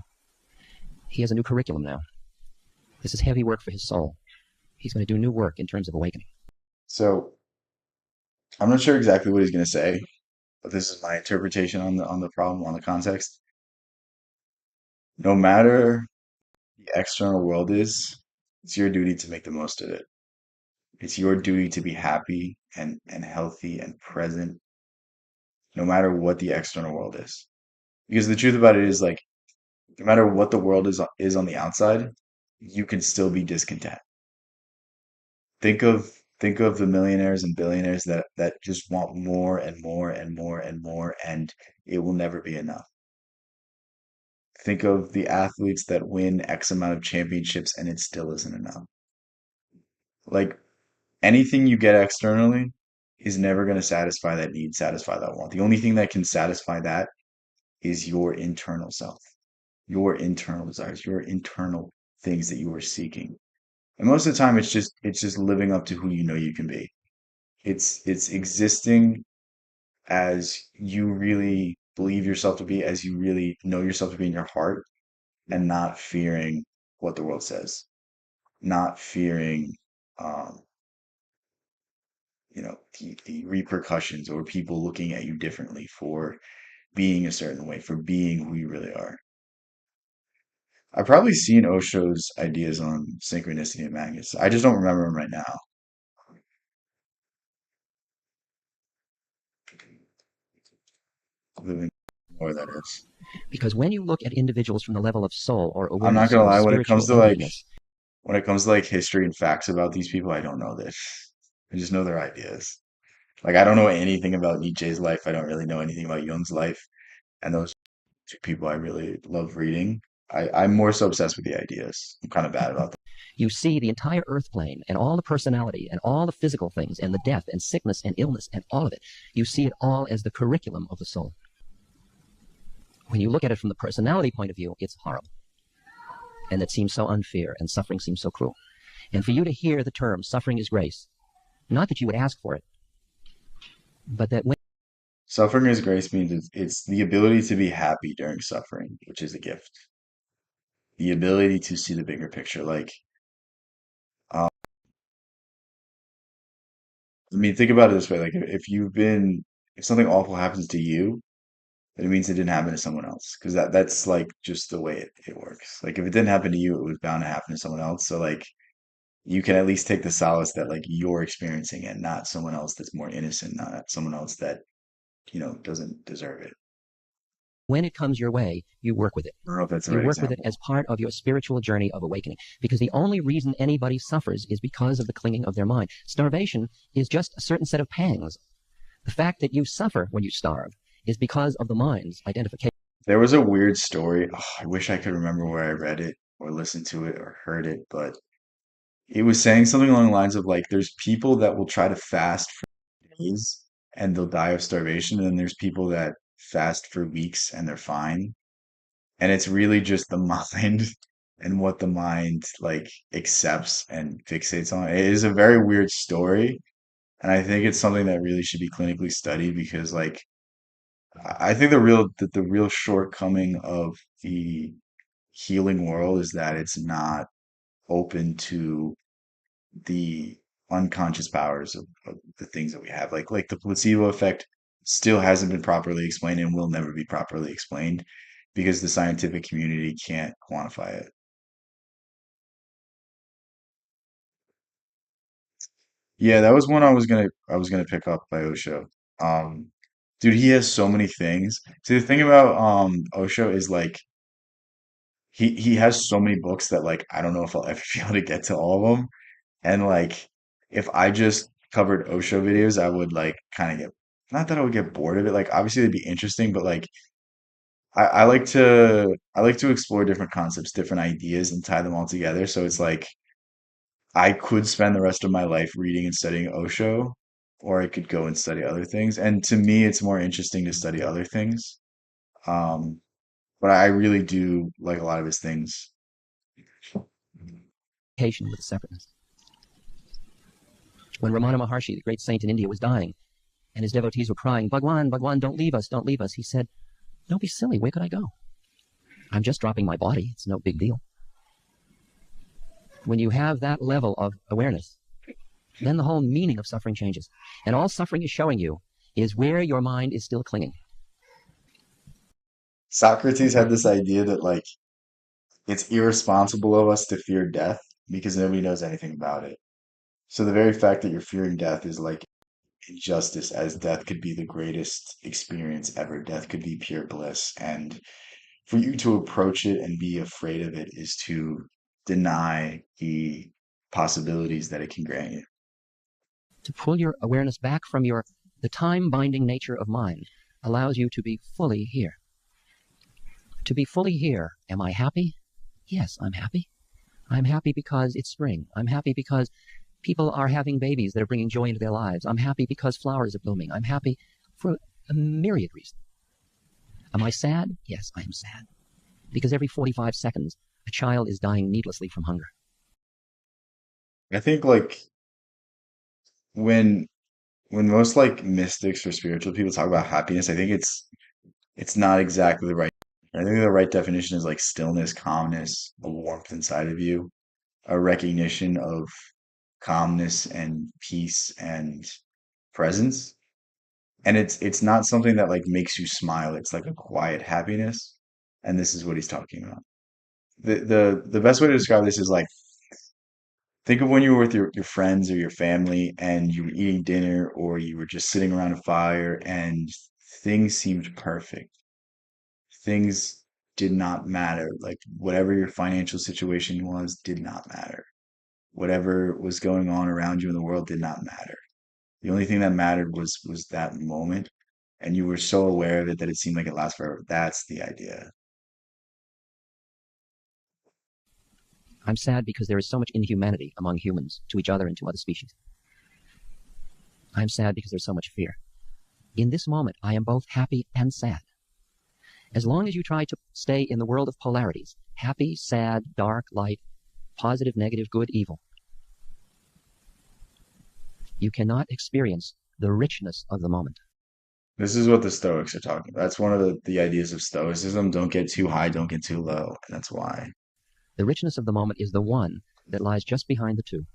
He has a new curriculum now. This is heavy work for his soul. He's going to do new work in terms of awakening. So I'm not sure exactly what he's going to say, but this is my interpretation on the problem, on the context. No matter the external world is, it's your duty to make the most of it. It's your duty to be happy and healthy and present, no matter what the external world is. Because the truth about it is like, no matter what the world is on the outside, you can still be discontent. Think of the millionaires and billionaires that just want more and more and more and more, and it will never be enough. Think of the athletes that win X amount of championships and it still isn't enough. Like anything you get externally is never going to satisfy that need, satisfy that want. The only thing that can satisfy that is your internal self, your internal desires, your internal things that you are seeking. And most of the time it's just living up to who you know you can be. It's existing as you really believe yourself to be, as you really know yourself to be in your heart, and not fearing what the world says, not fearing um, the repercussions or people looking at you differently for being a certain way, for being who you really are. I've probably seen Osho's ideas on synchronicity and magnets. I just don't remember them right now. Living more that is. Because when you look at individuals from the level of soul or I'm not awareness gonna or lie, spiritual emptiness, when it comes to like history and facts about these people, I don't know this. I just know their ideas. Like I don't know anything about Nietzsche's life. I don't really know anything about Jung's life. And those two people I really love reading. I'm more so obsessed with the ideas. I'm kind of bad about that. you see the entire earth plane and all the personality and all the physical things and the death and sickness and illness and all of it. You see it all as the curriculum of the soul. When you look at it from the personality point of view, it's horrible. And it seems so unfair and suffering seems so cruel. And for you to hear the term suffering is grace, not that you would ask for it, but that when Suffering as grace means it's the ability to be happy during suffering, which is a gift. The ability to see the bigger picture. Like, um, I mean, think about it this way. Like, if something awful happens to you, then it means it didn't happen to someone else. Because that's like just the way it works. Like, if it didn't happen to you, it was bound to happen to someone else. So, like, you can at least take the solace that, like, you're experiencing it, not someone else that's more innocent, not someone else that, doesn't deserve it. it comes your way, you work with it. I don't know if that's the You right work with it example. as part of your spiritual journey of awakening. Because the only reason anybody suffers is because of the clinging of their mind. Starvation is just a certain set of pangs. The fact that you suffer when you starve is because of the mind's identification. There was a weird story. Oh, I wish I could remember where I read it or listened to it or heard it, but it was saying something along the lines of like, there's people that will try to fast for days and they'll die of starvation, and then there's people that fast for weeks and they're fine. And it's really just the mind and what the mind like accepts and fixates on. It is a very weird story, and I think it's something that really should be clinically studied because like I think the real shortcoming of the healing world is that it's not open to the unconscious powers of the things that we have. Like the placebo effect still hasn't been properly explained and will never be properly explained because the scientific community can't quantify it. Yeah, that was one I was gonna pick up by Osho. Um, dude, he has so many things. See, the thing about Osho is like he has so many books that like I don't know if I'll ever be able to get to all of them. And like if I just covered Osho videos, I would like kind of get not that I would get bored of it. Like obviously it'd be interesting, but like I like to explore different concepts, different ideas and tie them all together. So it's like I could spend the rest of my life reading and studying Osho, or I could go and study other things. And to me, it's more interesting to study other things. Um, but I really do like a lot of his things. With separateness. When Ramana Maharshi, the great saint in India, was dying, and his devotees were crying, Bhagwan, Bhagwan, don't leave us, he said, Don't be silly. Where could I go? I'm just dropping my body. It's no big deal. When you have that level of awareness, then the whole meaning of suffering changes. And all suffering is showing you is where your mind is still clinging. Socrates had this idea that like it's irresponsible of us to fear death because nobody knows anything about it. So the very fact that you're fearing death is like injustice, as death could be the greatest experience ever. Death could be pure bliss. And for you to approach it and be afraid of it is to deny the possibilities that it can grant you. To pull your awareness back from the time-binding nature of mind allows you to be fully here. To be fully here, am I happy? Yes, I'm happy. I'm happy because it's spring. I'm happy because people are having babies that are bringing joy into their lives. I'm happy because flowers are blooming. I'm happy for a myriad reasons. Am I sad? Yes, I am sad. Because every 45 seconds, a child is dying needlessly from hunger. I think like when when most like mystics or spiritual people talk about happiness, I think it's not exactly the right. I think the right definition is like stillness, calmness, a warmth inside of you, a recognition of calmness and peace and presence. And it's not something that like makes you smile. It's like a quiet happiness. And this is what he's talking about. The best way to describe this is like think of when you were with your friends or your family and you were eating dinner or you were just sitting around a fire and things seemed perfect. Things did not matter. Like whatever your financial situation was did not matter. Whatever was going on around you in the world did not matter. The only thing that mattered was that moment, and you were so aware of it that it seemed like it lasts forever. That's the idea. I'm sad because there is so much inhumanity among humans to each other and to other species. I'm sad because there's so much fear. In this moment, I am both happy and sad. As long as you try to stay in the world of polarities, happy, sad, dark, light, positive, negative, good, evil, you cannot experience the richness of the moment. This is what the Stoics are talking about. That's one of the ideas of Stoicism. Don't get too high, don't get too low. And that's why. The richness of the moment is the one that lies just behind the two.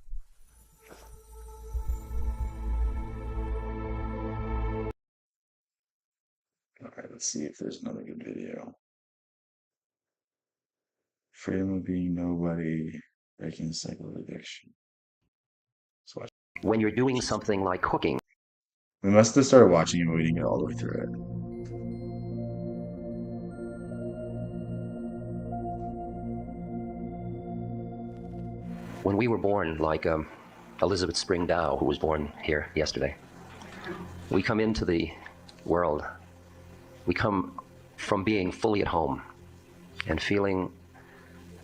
All right, let's see if there's another good video. Freedom of being nobody, breaking the cycle of addiction. Let's watch. When you're doing something like cooking, We must have started watching it, but we didn't get all the way through it. when we were born, like Elizabeth Spring Dow, who was born here yesterday, we come into the world, we come from being fully at home and feeling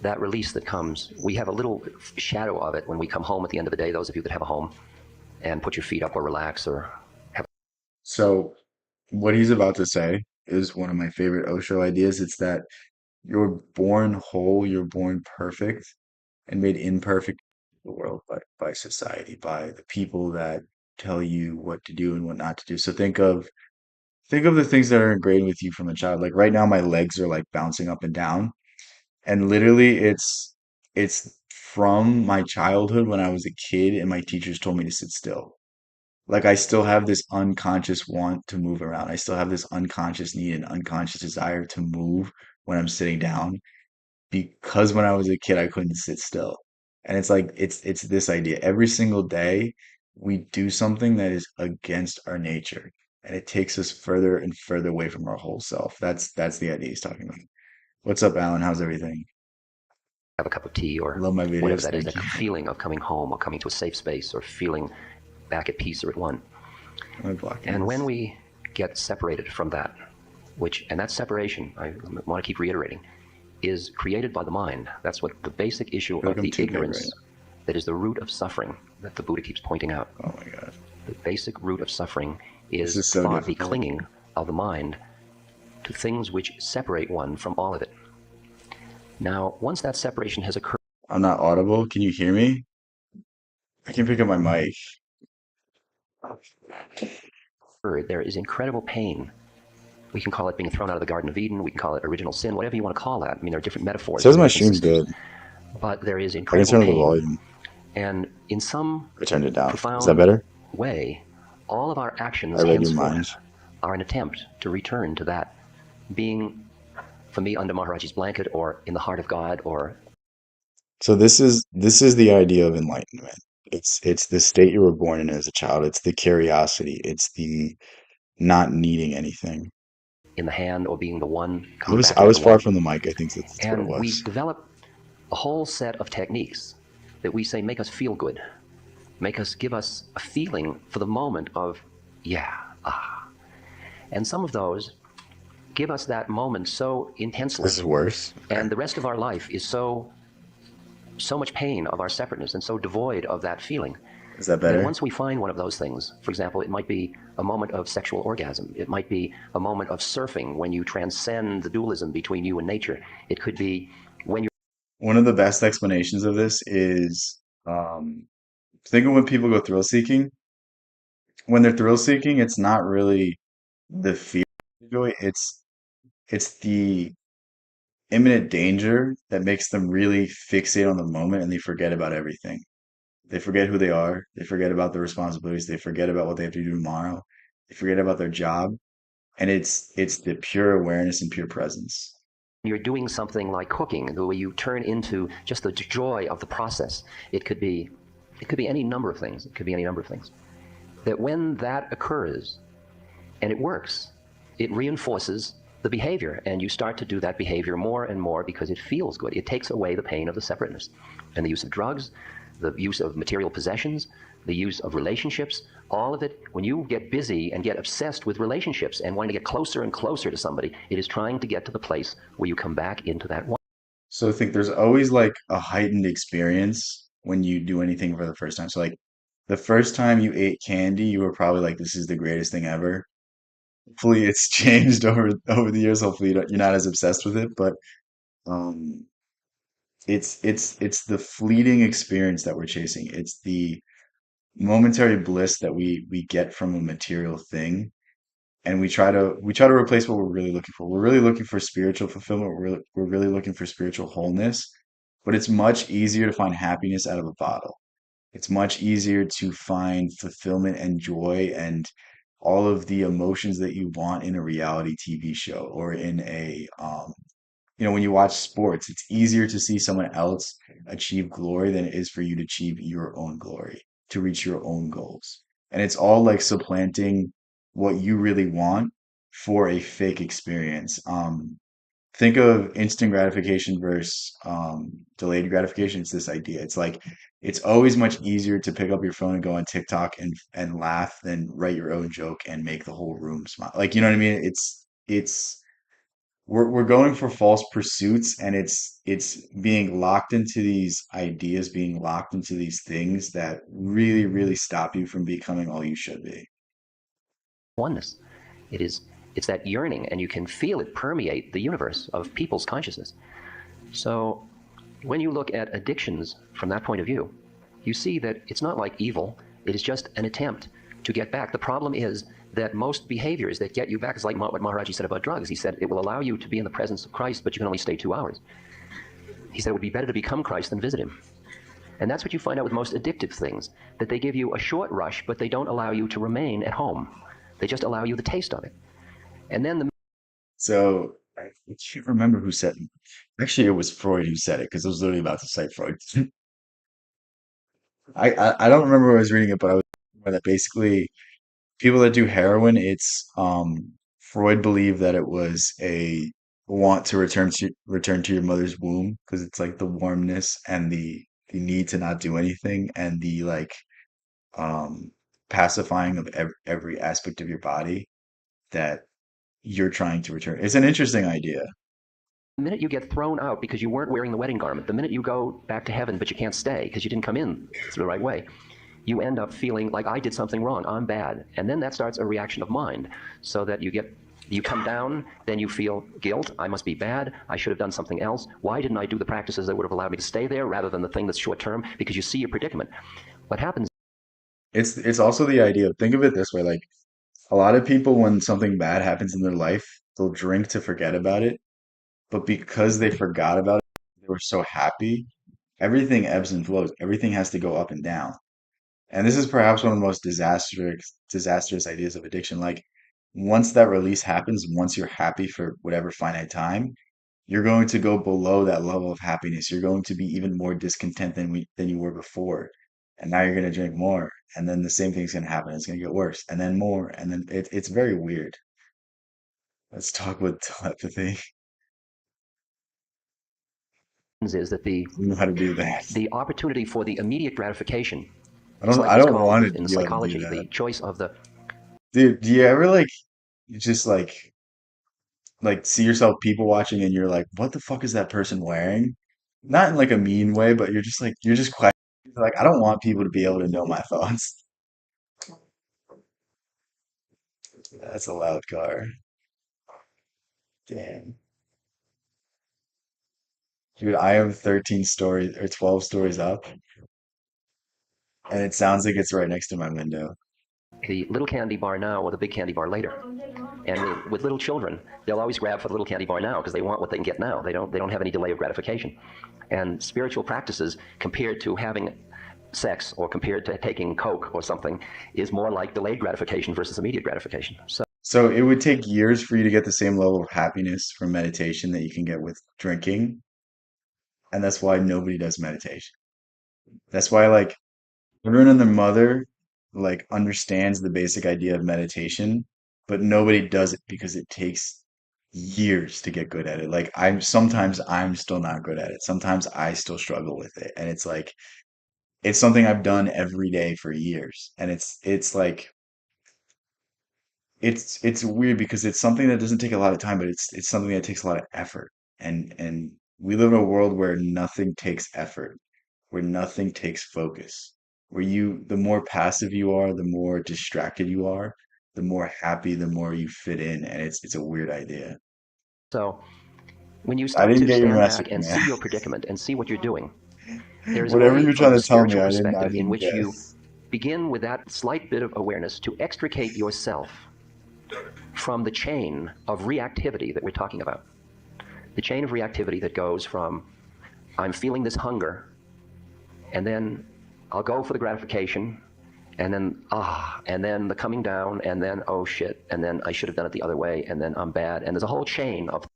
that release that comes. We have a little shadow of it when we come home at the end of the day, those of you that have a home, and put your feet up or relax or have. So, what he's about to say is one of my favorite Osho ideas. It's that you're born whole, you're born perfect, and made imperfect in the world by society, by the people that tell you what to do and what not to do. So think of the things that are ingrained with you from a child. Like right now, my legs are like bouncing up and down, and literally, it's from my childhood when I was a kid, and my teachers told me to sit still. Like I still have this unconscious want to move around. I still have this unconscious need and unconscious desire to move when I'm sitting down because when I was a kid I couldn't sit still. And it's like it's this idea. Every single day we do something that is against our nature and it takes us further and further away from our whole self. That's the idea he's talking about. What's up, Alan? How's everything? Have a cup of tea or Love my whatever videos. that is, Thank that you. feeling of coming home or coming to a safe space or feeling back at peace or at one. Am I blocking And when this? we get separated from that, and that separation, I want to keep reiterating, is created by the mind. That's what the basic issue I feel like of I'm the too big right ignorance that is the root of suffering that the Buddha keeps pointing out. now. Oh my God. The basic root of suffering This is is so the difficult. clinging of the mind to things which separate one from all of it. Now, once that separation has I'm not audible. Can you hear me? I can pick up my mic. occurred, there is incredible pain We can call it being thrown out of the Garden of Eden. We can call it original sin, whatever you want to call that. I mean, there are different metaphors for Says the my different stream's systems. good. But there is I can incredible turn up the pain. volume. And in some I turned it down. Is that profound better? way, all of our actions I read your henceforth mind. are an attempt to return to that being, for me, under Maharaji's blanket or in the heart of God or So this is the idea of enlightenment. It's the state you were born in as a child. It's the curiosity. It's the not needing anything. in the hand or being the one I coming was back I as was the far one. from the mic. I think that's what it And we was. develop a whole set of techniques that we say make us feel good, give us a feeling for the moment of, yeah, ah. And some of those give us that moment so intensely. This is worse. Okay. And the rest of our life is so much pain of our separateness and so devoid of that feeling. Is that That better? once we find one of those things, for example, it might be a moment of sexual orgasm. It might be a moment of surfing when you transcend the dualism between you and nature. It could be when you're One of the best explanations of this is think of when people go thrill seeking. When they're thrill seeking, it's not really the fear of joy. It's the imminent danger that makes them really fixate on the moment and they forget about everything. They forget who they are. They forget about their responsibilities. They forget about what they have to do tomorrow. They forget about their job. And it's the pure awareness and pure presence. doing something like cooking, the way you turn into just the joy of the process. It could be any number of things. It could be any number of things. That when that occurs and it works, it reinforces the behavior, and you start to do that behavior more and more because it feels good. It takes away the pain of the separateness. And the use of drugs, the use of material possessions, the use of relationships, all of it, when you get busy and get obsessed with relationships and wanting to get closer and closer to somebody, it is trying to get to the place where you come back into that one. So I think there's always like a heightened experience when you do anything for the first time. So like the first time you ate candy, you were probably like, this is the greatest thing ever. Hopefully it's changed over the years. Hopefully you're not as obsessed with it, but um it's the fleeting experience that we're chasing. It's the momentary bliss that we get from a material thing, and we try to replace what we're really looking for. We're really looking for spiritual fulfillment. We're really looking for spiritual wholeness, but it's much easier to find happiness out of a bottle. It's much easier to find fulfillment and joy and all of the emotions that you want in a reality TV show or in when you watch sports, it's easier to see someone else achieve glory than it is for you to achieve your own glory, to reach your own goals. And it's all like supplanting what you really want for a fake experience. Think of instant gratification versus delayed gratification. It's this idea. It's like it's always much easier to pick up your phone and go on TikTok and laugh than write your own joke and make the whole room smile. Like, you know what I mean? It's we're going for false pursuits, and it's being locked into these ideas, being locked into these things that really, really stop you from becoming all you should be. Oneness. It's that yearning, and you can feel it permeate the universe of people's consciousness. So when you look at addictions from that point of view, you see that it's not like evil. It is just an attempt to get back. The problem is that most behaviors that get you back is like what Maharaji said about drugs. He said it will allow you to be in the presence of Christ, but you can only stay 2 hours. He said it would be better to become Christ than visit him. And that's what you find out with most addictive things, that they give you a short rush, but they don't allow you to remain at home. They just allow you the taste of it. And then the So I can't remember who said it. Actually, it was Freud who said it because I was literally about to cite Freud. I don't remember where I was reading it, but I was that basically people that do heroin, it's Freud believed that it was a want to return to your mother's womb because it's like the warmness and the need to not do anything and the like um pacifying of every aspect of your body that you're trying to return. It's an interesting idea. minute you get thrown out because you weren't wearing the wedding garment, the minute you go back to heaven but you can't stay because you didn't come in through the right way, you end up feeling like I did something wrong, I'm bad. And then that starts a reaction of mind, so that you come down, then you feel guilt, I must be bad, I should have done something else. Why didn't I do the practices that would have allowed me to stay there rather than the thing that's short term? Because you see your predicament. What happens? It's also the idea of think of it this way, like a lot of people when something bad happens in their life, they'll drink to forget about it, but because they forgot about it, they were so happy. Everything ebbs and flows. Everything has to go up and down. And this is perhaps one of the most disastrous ideas of addiction. Like once that release happens, once you're happy for whatever finite time, you're going to go below that level of happiness. You're going to be even more discontent than you were before. And now you're going to drink more. And then the same thing's going to happen. It's going to get worse. And then more. And then it's very weird. Let's talk with telepathy. is that the I don't know how to do that. the opportunity for the immediate gratification I is don't like I what's don't called want to in be able to do psychology that. the choice of the Dude, do you ever like you just like see yourself people watching and you're like, what the fuck is that person wearing? Not in like a mean way, but you're just questioning. Like, I don't want people to be able to know my thoughts. That's a loud car. Damn. Dude, I am 13 stories or 12 stories up, and it sounds like it's right next to my window. little candy bar now or the big candy bar later. And with little children, they'll always grab for the little candy bar now because they want what they can get now. They don't have any delay of gratification. And spiritual practices compared to having sex or compared to taking coke or something is more like delayed gratification versus immediate gratification. So So it would take years for you to get the same level of happiness from meditation that you can get with drinking, and that's why nobody does meditation. That's why like everyone and their mother like understands the basic idea of meditation, but nobody does it because it takes years to get good at it. Like I'm still not good at it. Sometimes I still struggle with it. And it's like it's something I've done every day for years. And it's like it's weird because it's something that doesn't take a lot of time, but it's something that takes a lot of effort. And we live in a world where nothing takes effort, where nothing takes focus, where the more passive you are, the more distracted you are, the more happy, the more you fit in, and it's a weird idea. so when you I start didn't to get your stand message, back and man. see your predicament and see what you're doing, there is a Whatever way you're of trying a to tell me, spiritual I perspective in didn't which you guess. begin with that slight bit of awareness to extricate yourself from the chain of reactivity that we're talking about. The chain of reactivity that goes from I'm feeling this hunger, and then I'll go for the gratification, and then the coming down, and then oh shit, and then I should have done it the other way, and then I'm bad, and there's a whole chain of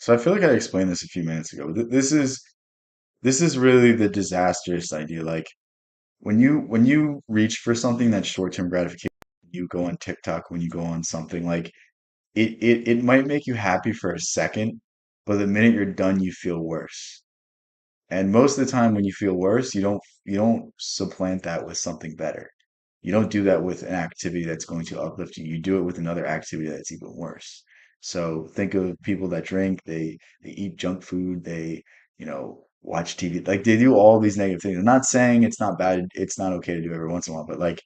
So I feel like I explained this a few minutes ago. This is really the disastrous idea. Like when you reach for something that's short-term gratification, you go on TikTok, when you go on something like it might make you happy for a second, but the minute you're done, you feel worse. And most of the time when you feel worse, you don't supplant that with something better. You don't do that with an activity that's going to uplift you. You do it with another activity that's even worse. So think of people that drink, they eat junk food, watch TV. Like they do all these negative things. I'm not saying it's not bad, it's not okay to do every once in a while, but like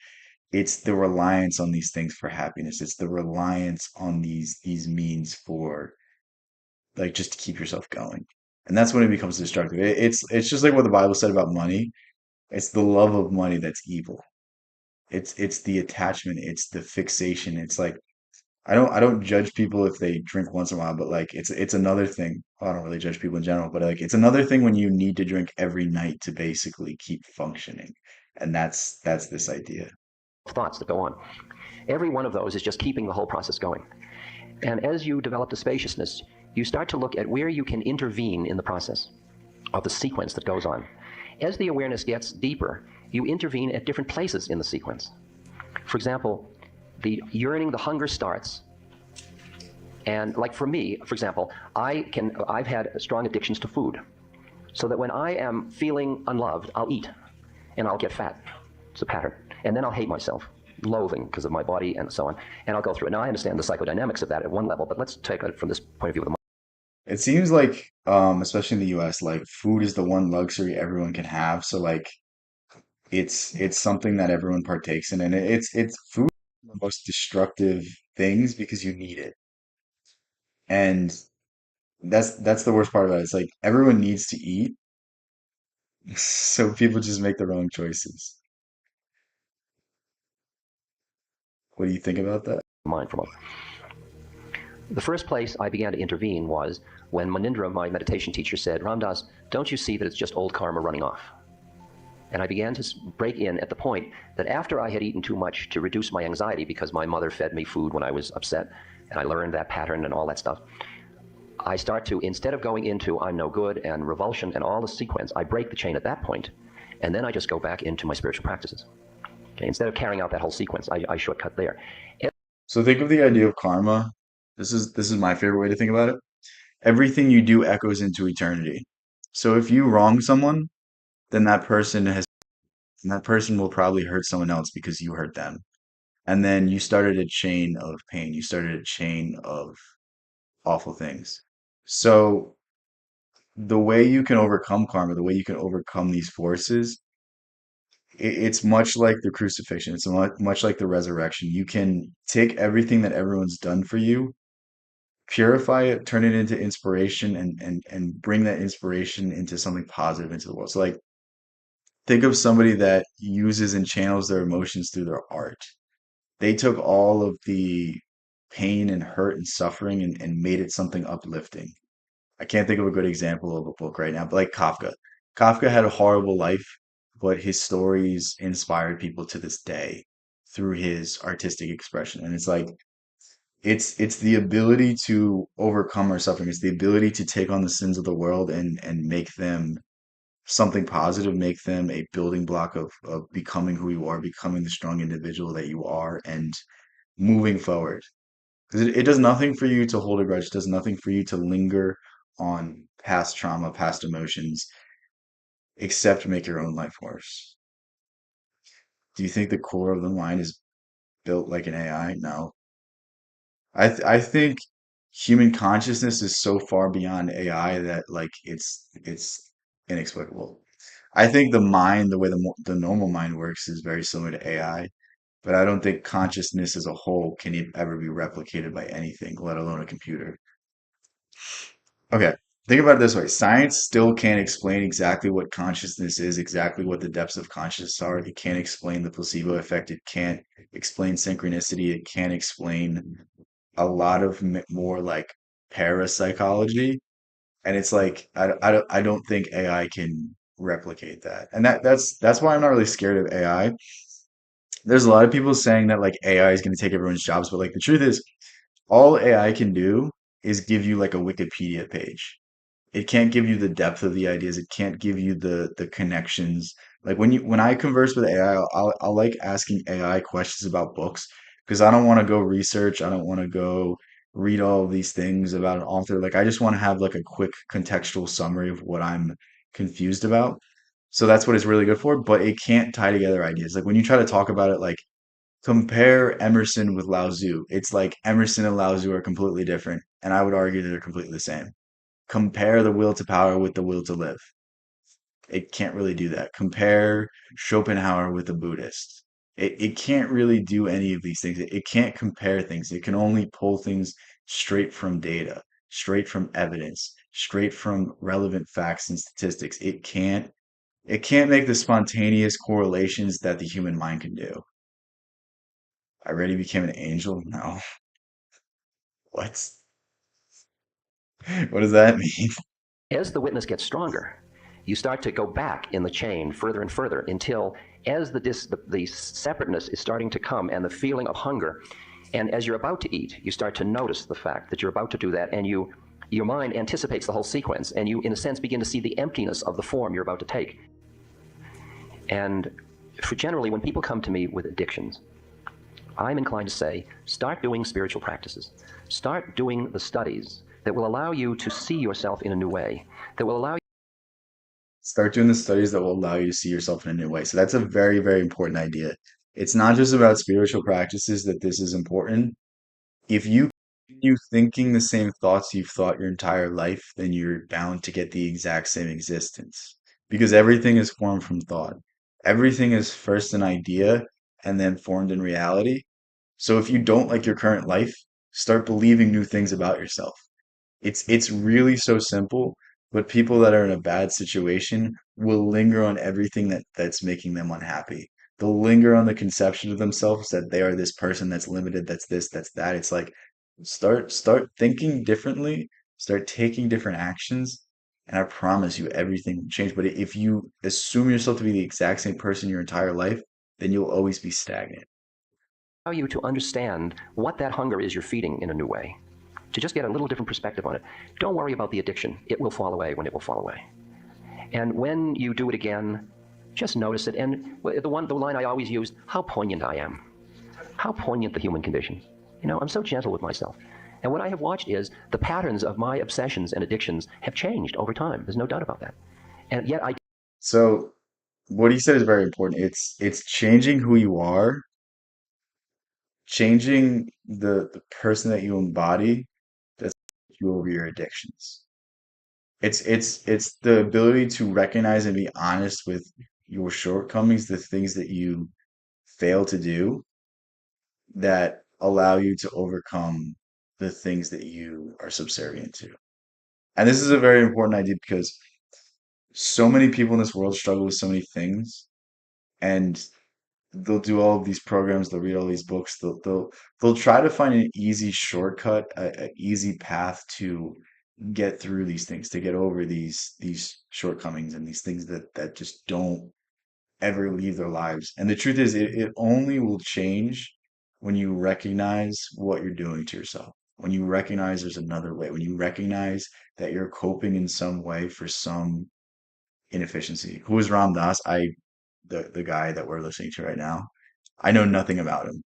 it's the reliance on these things for happiness. It's the reliance on these means for like just to keep yourself going. And that's when it becomes destructive. It's just like what the Bible said about money. It's the love of money that's evil. It's the attachment, it's the fixation. It's like I don't judge people if they drink once in a while, but like it's another thing. I don't really judge people in general, but like it's another thing when you need to drink every night to basically keep functioning. And that's this idea. thoughts that go on. Every one of those is just keeping the whole process going. And as you develop the spaciousness, you start to look at where you can intervene in the process of the sequence that goes on. As the awareness gets deeper, you intervene at different places in the sequence. For example, the yearning, the hunger starts. And like for me, for example, I've had strong addictions to food. So that when I am feeling unloved, I'll eat and I'll get fat. It's a pattern. And then I'll hate myself, loathing because of my body and so on. And I'll go through it. Now I understand the psychodynamics of that at one level, but let's take it from this point of view of the mind. It seems like, especially in the US, like food is the one luxury everyone can have. So like it's something that everyone partakes in, and it's food is the most destructive things because you need it. And that's the worst part about it. It's like everyone needs to eat, so people just make the wrong choices. What do you think about that? Mind for a moment. The first place I began to intervene was when Manindra, my meditation teacher, said, Ramdas, don't you see that it's just old karma running off? And I began to break in at the point that after I had eaten too much to reduce my anxiety because my mother fed me food when I was upset, and I learned that pattern and all that stuff, I start to, instead of going into I'm no good and revulsion and all the sequence, I break the chain at that point, and then I just go back into my spiritual practices. Okay, instead of carrying out that whole sequence, I shortcut there. So think of the idea of karma. This is my favorite way to think about it. Everything you do echoes into eternity. So if you wrong someone, then that person will probably hurt someone else because you hurt them. And then you started a chain of pain. You started a chain of awful things. So the way you can overcome karma, the way you can overcome these forces, it's much like the crucifixion. It's much like the resurrection. You can take everything that everyone's done for you, purify it, turn it into inspiration, and bring that inspiration into something positive into the world. So like think of somebody that uses and channels their emotions through their art. They took all of the pain and hurt and suffering and made it something uplifting. I can't think of a good example of a book right now, but like Kafka. Kafka had a horrible life, but his stories inspired people to this day through his artistic expression. And it's like it's the ability to overcome our suffering. It's the ability to take on the sins of the world and make them something positive, make them a building block of becoming who you are, becoming the strong individual that you are, and moving forward. Because it does nothing for you to hold a grudge. It does nothing for you to linger on past trauma, past emotions, except make your own life worse. Do you think the core of the mind is built like an AI? No. I think human consciousness is so far beyond AI that like it's inexplicable. I think the mind, the way the normal mind works, is very similar to AI, but I don't think consciousness as a whole can ever be replicated by anything, let alone a computer. Okay, think about it this way. Science still can't explain exactly what consciousness is, exactly what the depths of consciousness are. It can't explain the placebo effect. It can't explain synchronicity. It can't explain a lot of more like parapsychology. And it's like I don't think AI can replicate that. And that's why I'm not really scared of AI. There's a lot of people saying that like AI is going to take everyone's jobs, but like the truth is all AI can do is give you like a Wikipedia page. It can't give you the depth of the ideas. It can't give you the connections. Like when I converse with AI, I'll like asking AI questions about books because I don't want to go research. I don't want to go read all of these things about an author. Like I just want to have like a quick contextual summary of what I'm confused about. So that's what it's really good for, but it can't tie together ideas. Like when you try to talk about it, like compare Emerson with Lao Tzu. It's like Emerson and Lao Tzu are completely different, and I would argue that they're completely the same. Compare the will to power with the will to live. It can't really do that. Compare Schopenhauer with a Buddhist. It can't really do any of these things. It can't compare things. It can only pull things straight from data, straight from evidence, straight from relevant facts and statistics. It can't make the spontaneous correlations that the human mind can do. I already became an angel? No. What? What does that mean? As the witness gets stronger, you start to go back in the chain further and further until as the separateness is starting to come and the feeling of hunger, and as you're about to eat, you start to notice the fact that you're about to do that, and your mind anticipates the whole sequence, and you, in a sense, begin to see the emptiness of the form you're about to take. And for generally, when people come to me with addictions, I'm inclined to say, start doing spiritual practices. Start doing the studies that will allow you to see yourself in a new way, that will allow you. Start doing the studies that will allow you to see yourself in a new way. So that's a very, very important idea. It's not just about spiritual practices that this is important. If you continue thinking the same thoughts you've thought your entire life, then you're bound to get the exact same existence because everything is formed from thought. Everything is first an idea and then formed in reality. So if you don't like your current life, start believing new things about yourself. It's really so simple, but people that are in a bad situation will linger on everything that's making them unhappy. They'll linger on the conception of themselves that they are this person that's limited, that's this, that's that. It's like Start thinking differently, start taking different actions, and I promise you everything will change. But if you assume yourself to be the exact same person your entire life, then you'll always be stagnant. Allow you to understand what that hunger is you're feeding in a new way, to just get a little different perspective on it. Don't worry about the addiction. It will fall away when it will fall away. And when you do it again, just notice it. And the line I always use, how poignant I am. How poignant the human condition. You know, I'm so gentle with myself. And what I have watched is the patterns of my obsessions and addictions have changed over time. There's no doubt about that. And yet I So what he said is very important. It's changing who you are, changing the person that you embody that's you over your addictions. It's the ability to recognize and be honest with your shortcomings, the things that you fail to do that allow you to overcome the things that you are subservient to. And this is a very important idea because so many people in this world struggle with so many things, and they'll do all of these programs, they'll read all these books, they'll try to find an easy shortcut, an easy path to get through these things, to get over these shortcomings and these things that just don't ever leave their lives. And the truth is, it only will change when you recognize what you're doing to yourself. When you recognize there's another way, when you recognize that you're coping in some way for some inefficiency. Who is Ram Dass? The guy that we're listening to right now. I know nothing about him.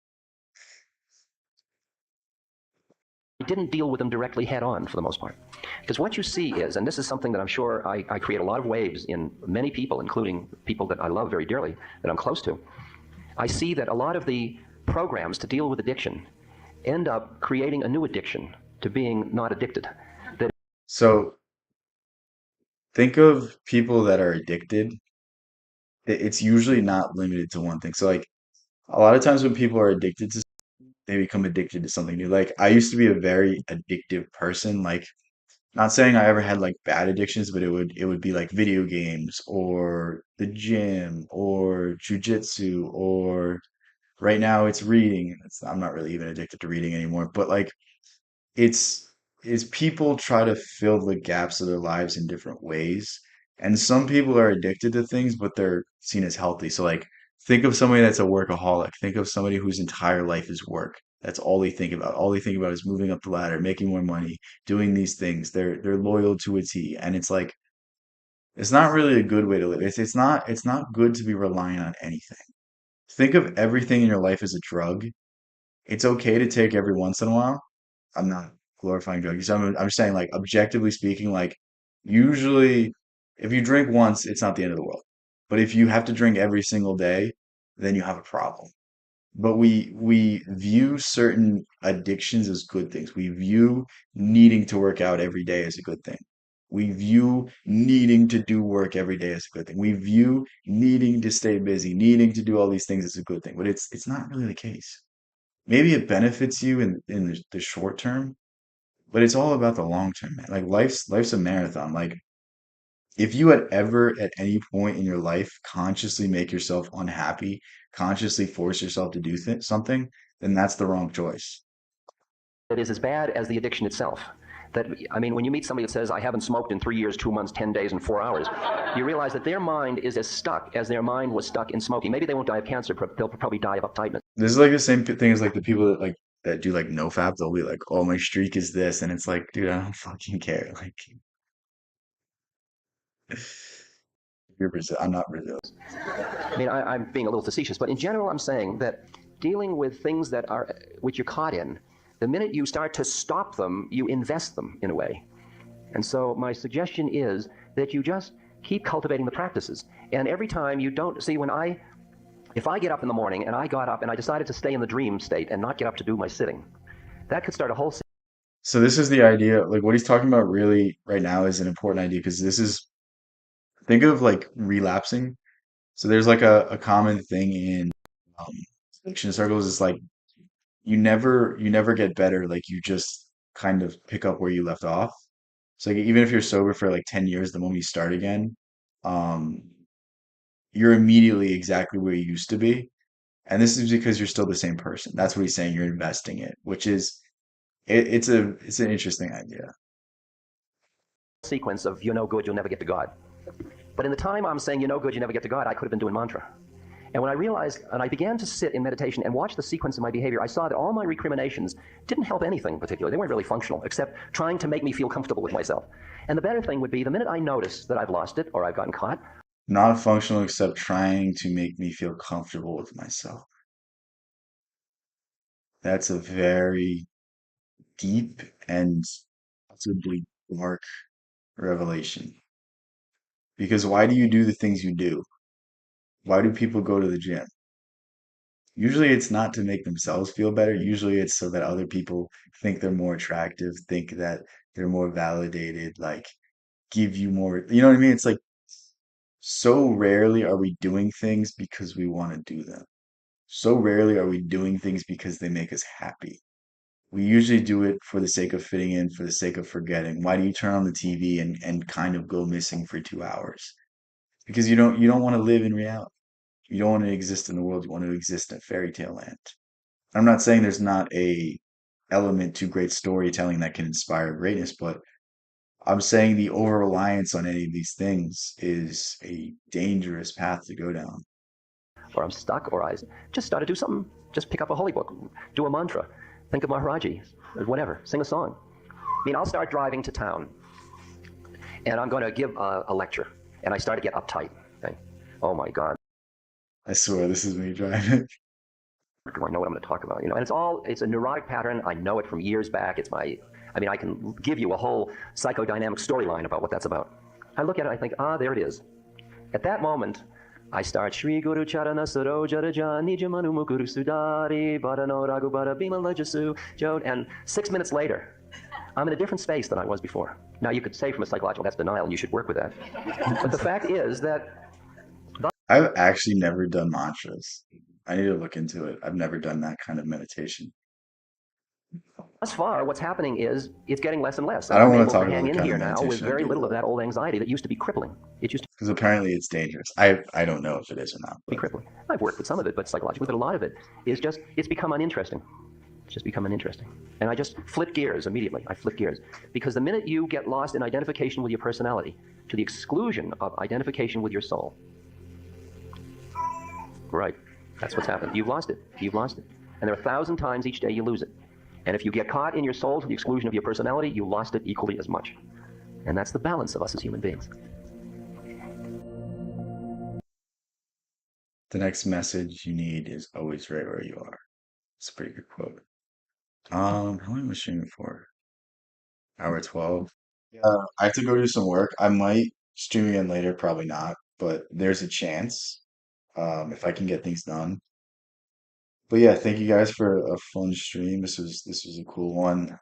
didn't deal with them directly head on for the most part. Because what you see is, and this is something that I'm sure I create a lot of waves in many people, including people that I love very dearly, that I'm close to. I see that a lot of the programs to deal with addiction end up creating a new addiction to being not addicted. So think of people that are addicted. It's usually not limited to one thing. So like a lot of times when people are addicted to, they become addicted to something new. Like I used to be a very addictive person. Like not saying I ever had like bad addictions, but it would be like video games or the gym or jujitsu or right now it's reading. I'm not really even addicted to reading anymore, but like it's it's people try to fill the gaps of their lives in different ways. And some people are addicted to things, but they're seen as healthy. So like think of somebody that's a workaholic. Think of somebody whose entire life is work. That's all they think about. All they think about is moving up the ladder, making more money, doing these things. They're loyal to a T. And it's like it's not really a good way to live. It's not good to be relying on anything. Think of everything in your life as a drug. It's okay to take every once in a while. I'm not glorifying drug use. I'm just saying, like, objectively speaking, like, usually if you drink once, it's not the end of the world. But if you have to drink every single day, then you have a problem. But we view certain addictions as good things. We view needing to work out every day as a good thing. We view needing to do work every day as a good thing. We view needing to stay busy, needing to do all these things as a good thing. But it's not really the case. Maybe it benefits you in the short term, but it's all about the long term, man. Like life's a marathon. Like if you had ever at any point in your life consciously make yourself unhappy, consciously force yourself to do something, then that's the wrong choice. That is as bad as the addiction itself. That, I mean, when you meet somebody that says, I haven't smoked in 3 years, 2 months, 10 days, and 4 hours, you realize that their mind is as stuck as their mind was stuck in smoking. Maybe they won't die of cancer, but they'll probably die of uptightness. This is like the same thing as like the people that do like no fap. They'll be like, "Oh, my streak is this," and it's like, dude, I don't fucking care. Like, you're Brazil. I'm not Brazil. I mean, I'm being a little facetious, but in general, I'm saying that dealing with things that are, which you're caught in, the minute you start to stop them, you invest them in a way. And so my suggestion is that you just keep cultivating the practices. And every time you don't see, if I get up in the morning and I got up and I decided to stay in the dream state and not get up to do my sitting, that could start a whole. So this is the idea. Like what he's talking about really right now is an important idea because this is think of like relapsing. So there's like a common thing in um, addiction circles is like you never get better. Like you just kind of pick up where you left off. So like, even if you're sober for like 10 years, the moment you start again, um, you're immediately exactly where you used to be. And this is because you're still the same person. That's what he's saying. You're investing it, which is it's an interesting idea. Sequence of "you're no good, you'll never get to God." But in the time I'm saying "you're no good, you never get to God," I could have been doing mantra. And when I realized, and I began to sit in meditation and watch the sequence of my behavior, I saw that all my recriminations didn't help anything particularly. They weren't really functional, except trying to make me feel comfortable with myself. And the better thing would be the minute I notice that I've lost it or I've gotten caught, Not functional except trying to make me feel comfortable with myself. That's a very deep and possibly dark revelation. Because why do you do the things you do? Why do people go to the gym? Usually it's not to make themselves feel better. Usually it's so that other people think they're more attractive, think that they're more validated, like give you more, you know what I mean? It's like so rarely are we doing things because we want to do them. So rarely are we doing things because they make us happy. We usually do it for the sake of fitting in, for the sake of forgetting. Why do you turn on the TV and kind of go missing for 2 hours? Because you don't want to live in reality. You don't want to exist in the world. You want to exist in a fairy tale land. I'm not saying there's not a element to great storytelling that can inspire greatness, but I'm saying the over reliance on any of these things is a dangerous path to go down. or I'm stuck, or I just start to do something, just pick up a holy book, do a mantra, think of Maharaji, or whatever, sing a song. I mean, I'll start driving to town, and I'm going to give a lecture, and I start to get uptight. Okay? Oh my God, I swear this is me driving. do I know what I'm going to talk about? And it's a neurotic pattern. I know it from years back. I mean, I can give you a whole psychodynamic storyline about what that's about. I look at it, I think, there it is. At that moment, I start Shri Guru Charana Saroja Raja Nijamanu Mukuru Sudari Badano Ragu Bada Bima Lajasu Jod. And 6 minutes later, I'm in a different space than I was before. Now, you could say from a psychological, that's denial, and you should work with that. But the fact is that I've actually never done mantras. I need to look into it. I've never done that kind of meditation. thus far, what's happening is it's getting less and less. I And don't I'm want able to talk to about hang the in kind here of now with meditation I very do, little of though, that old anxiety that used to be crippling. It used to because apparently it's dangerous. I don't know if it is or not, be but crippling. I've worked with some of it, but psychologically, but a lot of it is just, it's become uninteresting. It's just become uninteresting. And I just flip gears immediately. I flip gears. Because the minute you get lost in identification with your personality, to the exclusion of identification with your soul, right, that's what's happened. You've lost it. You've lost it. And there are 1,000 times each day you lose it. And if you get caught in your soul to the exclusion of your personality, you lost it equally as much. And that's the balance of us as human beings. the next message you need is always right where you are. It's a pretty good quote. How long am I streaming for? Hour 12. I have to go do some work. I might stream again later, probably not, but there's a chance, if I can get things done. But yeah, thank you guys for a fun stream. This was a cool one.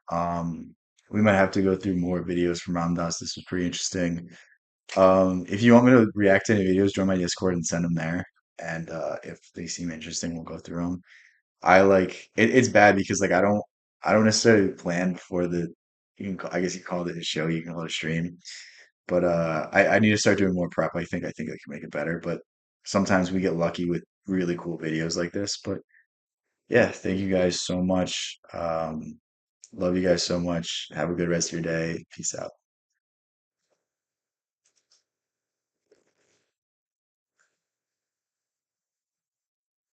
We might have to go through more videos from Ramdas. This was pretty interesting. If you want me to react to any videos, join my Discord and send them there. And if they seem interesting, we'll go through them. I like it, it's bad because like I don't necessarily plan for the I guess you call it a show, you can call it a stream. But I need to start doing more prep. I think I can make it better. But sometimes we get lucky with really cool videos like this. But yeah, thank you guys so much. Love you guys so much. Have a good rest of your day. Peace out.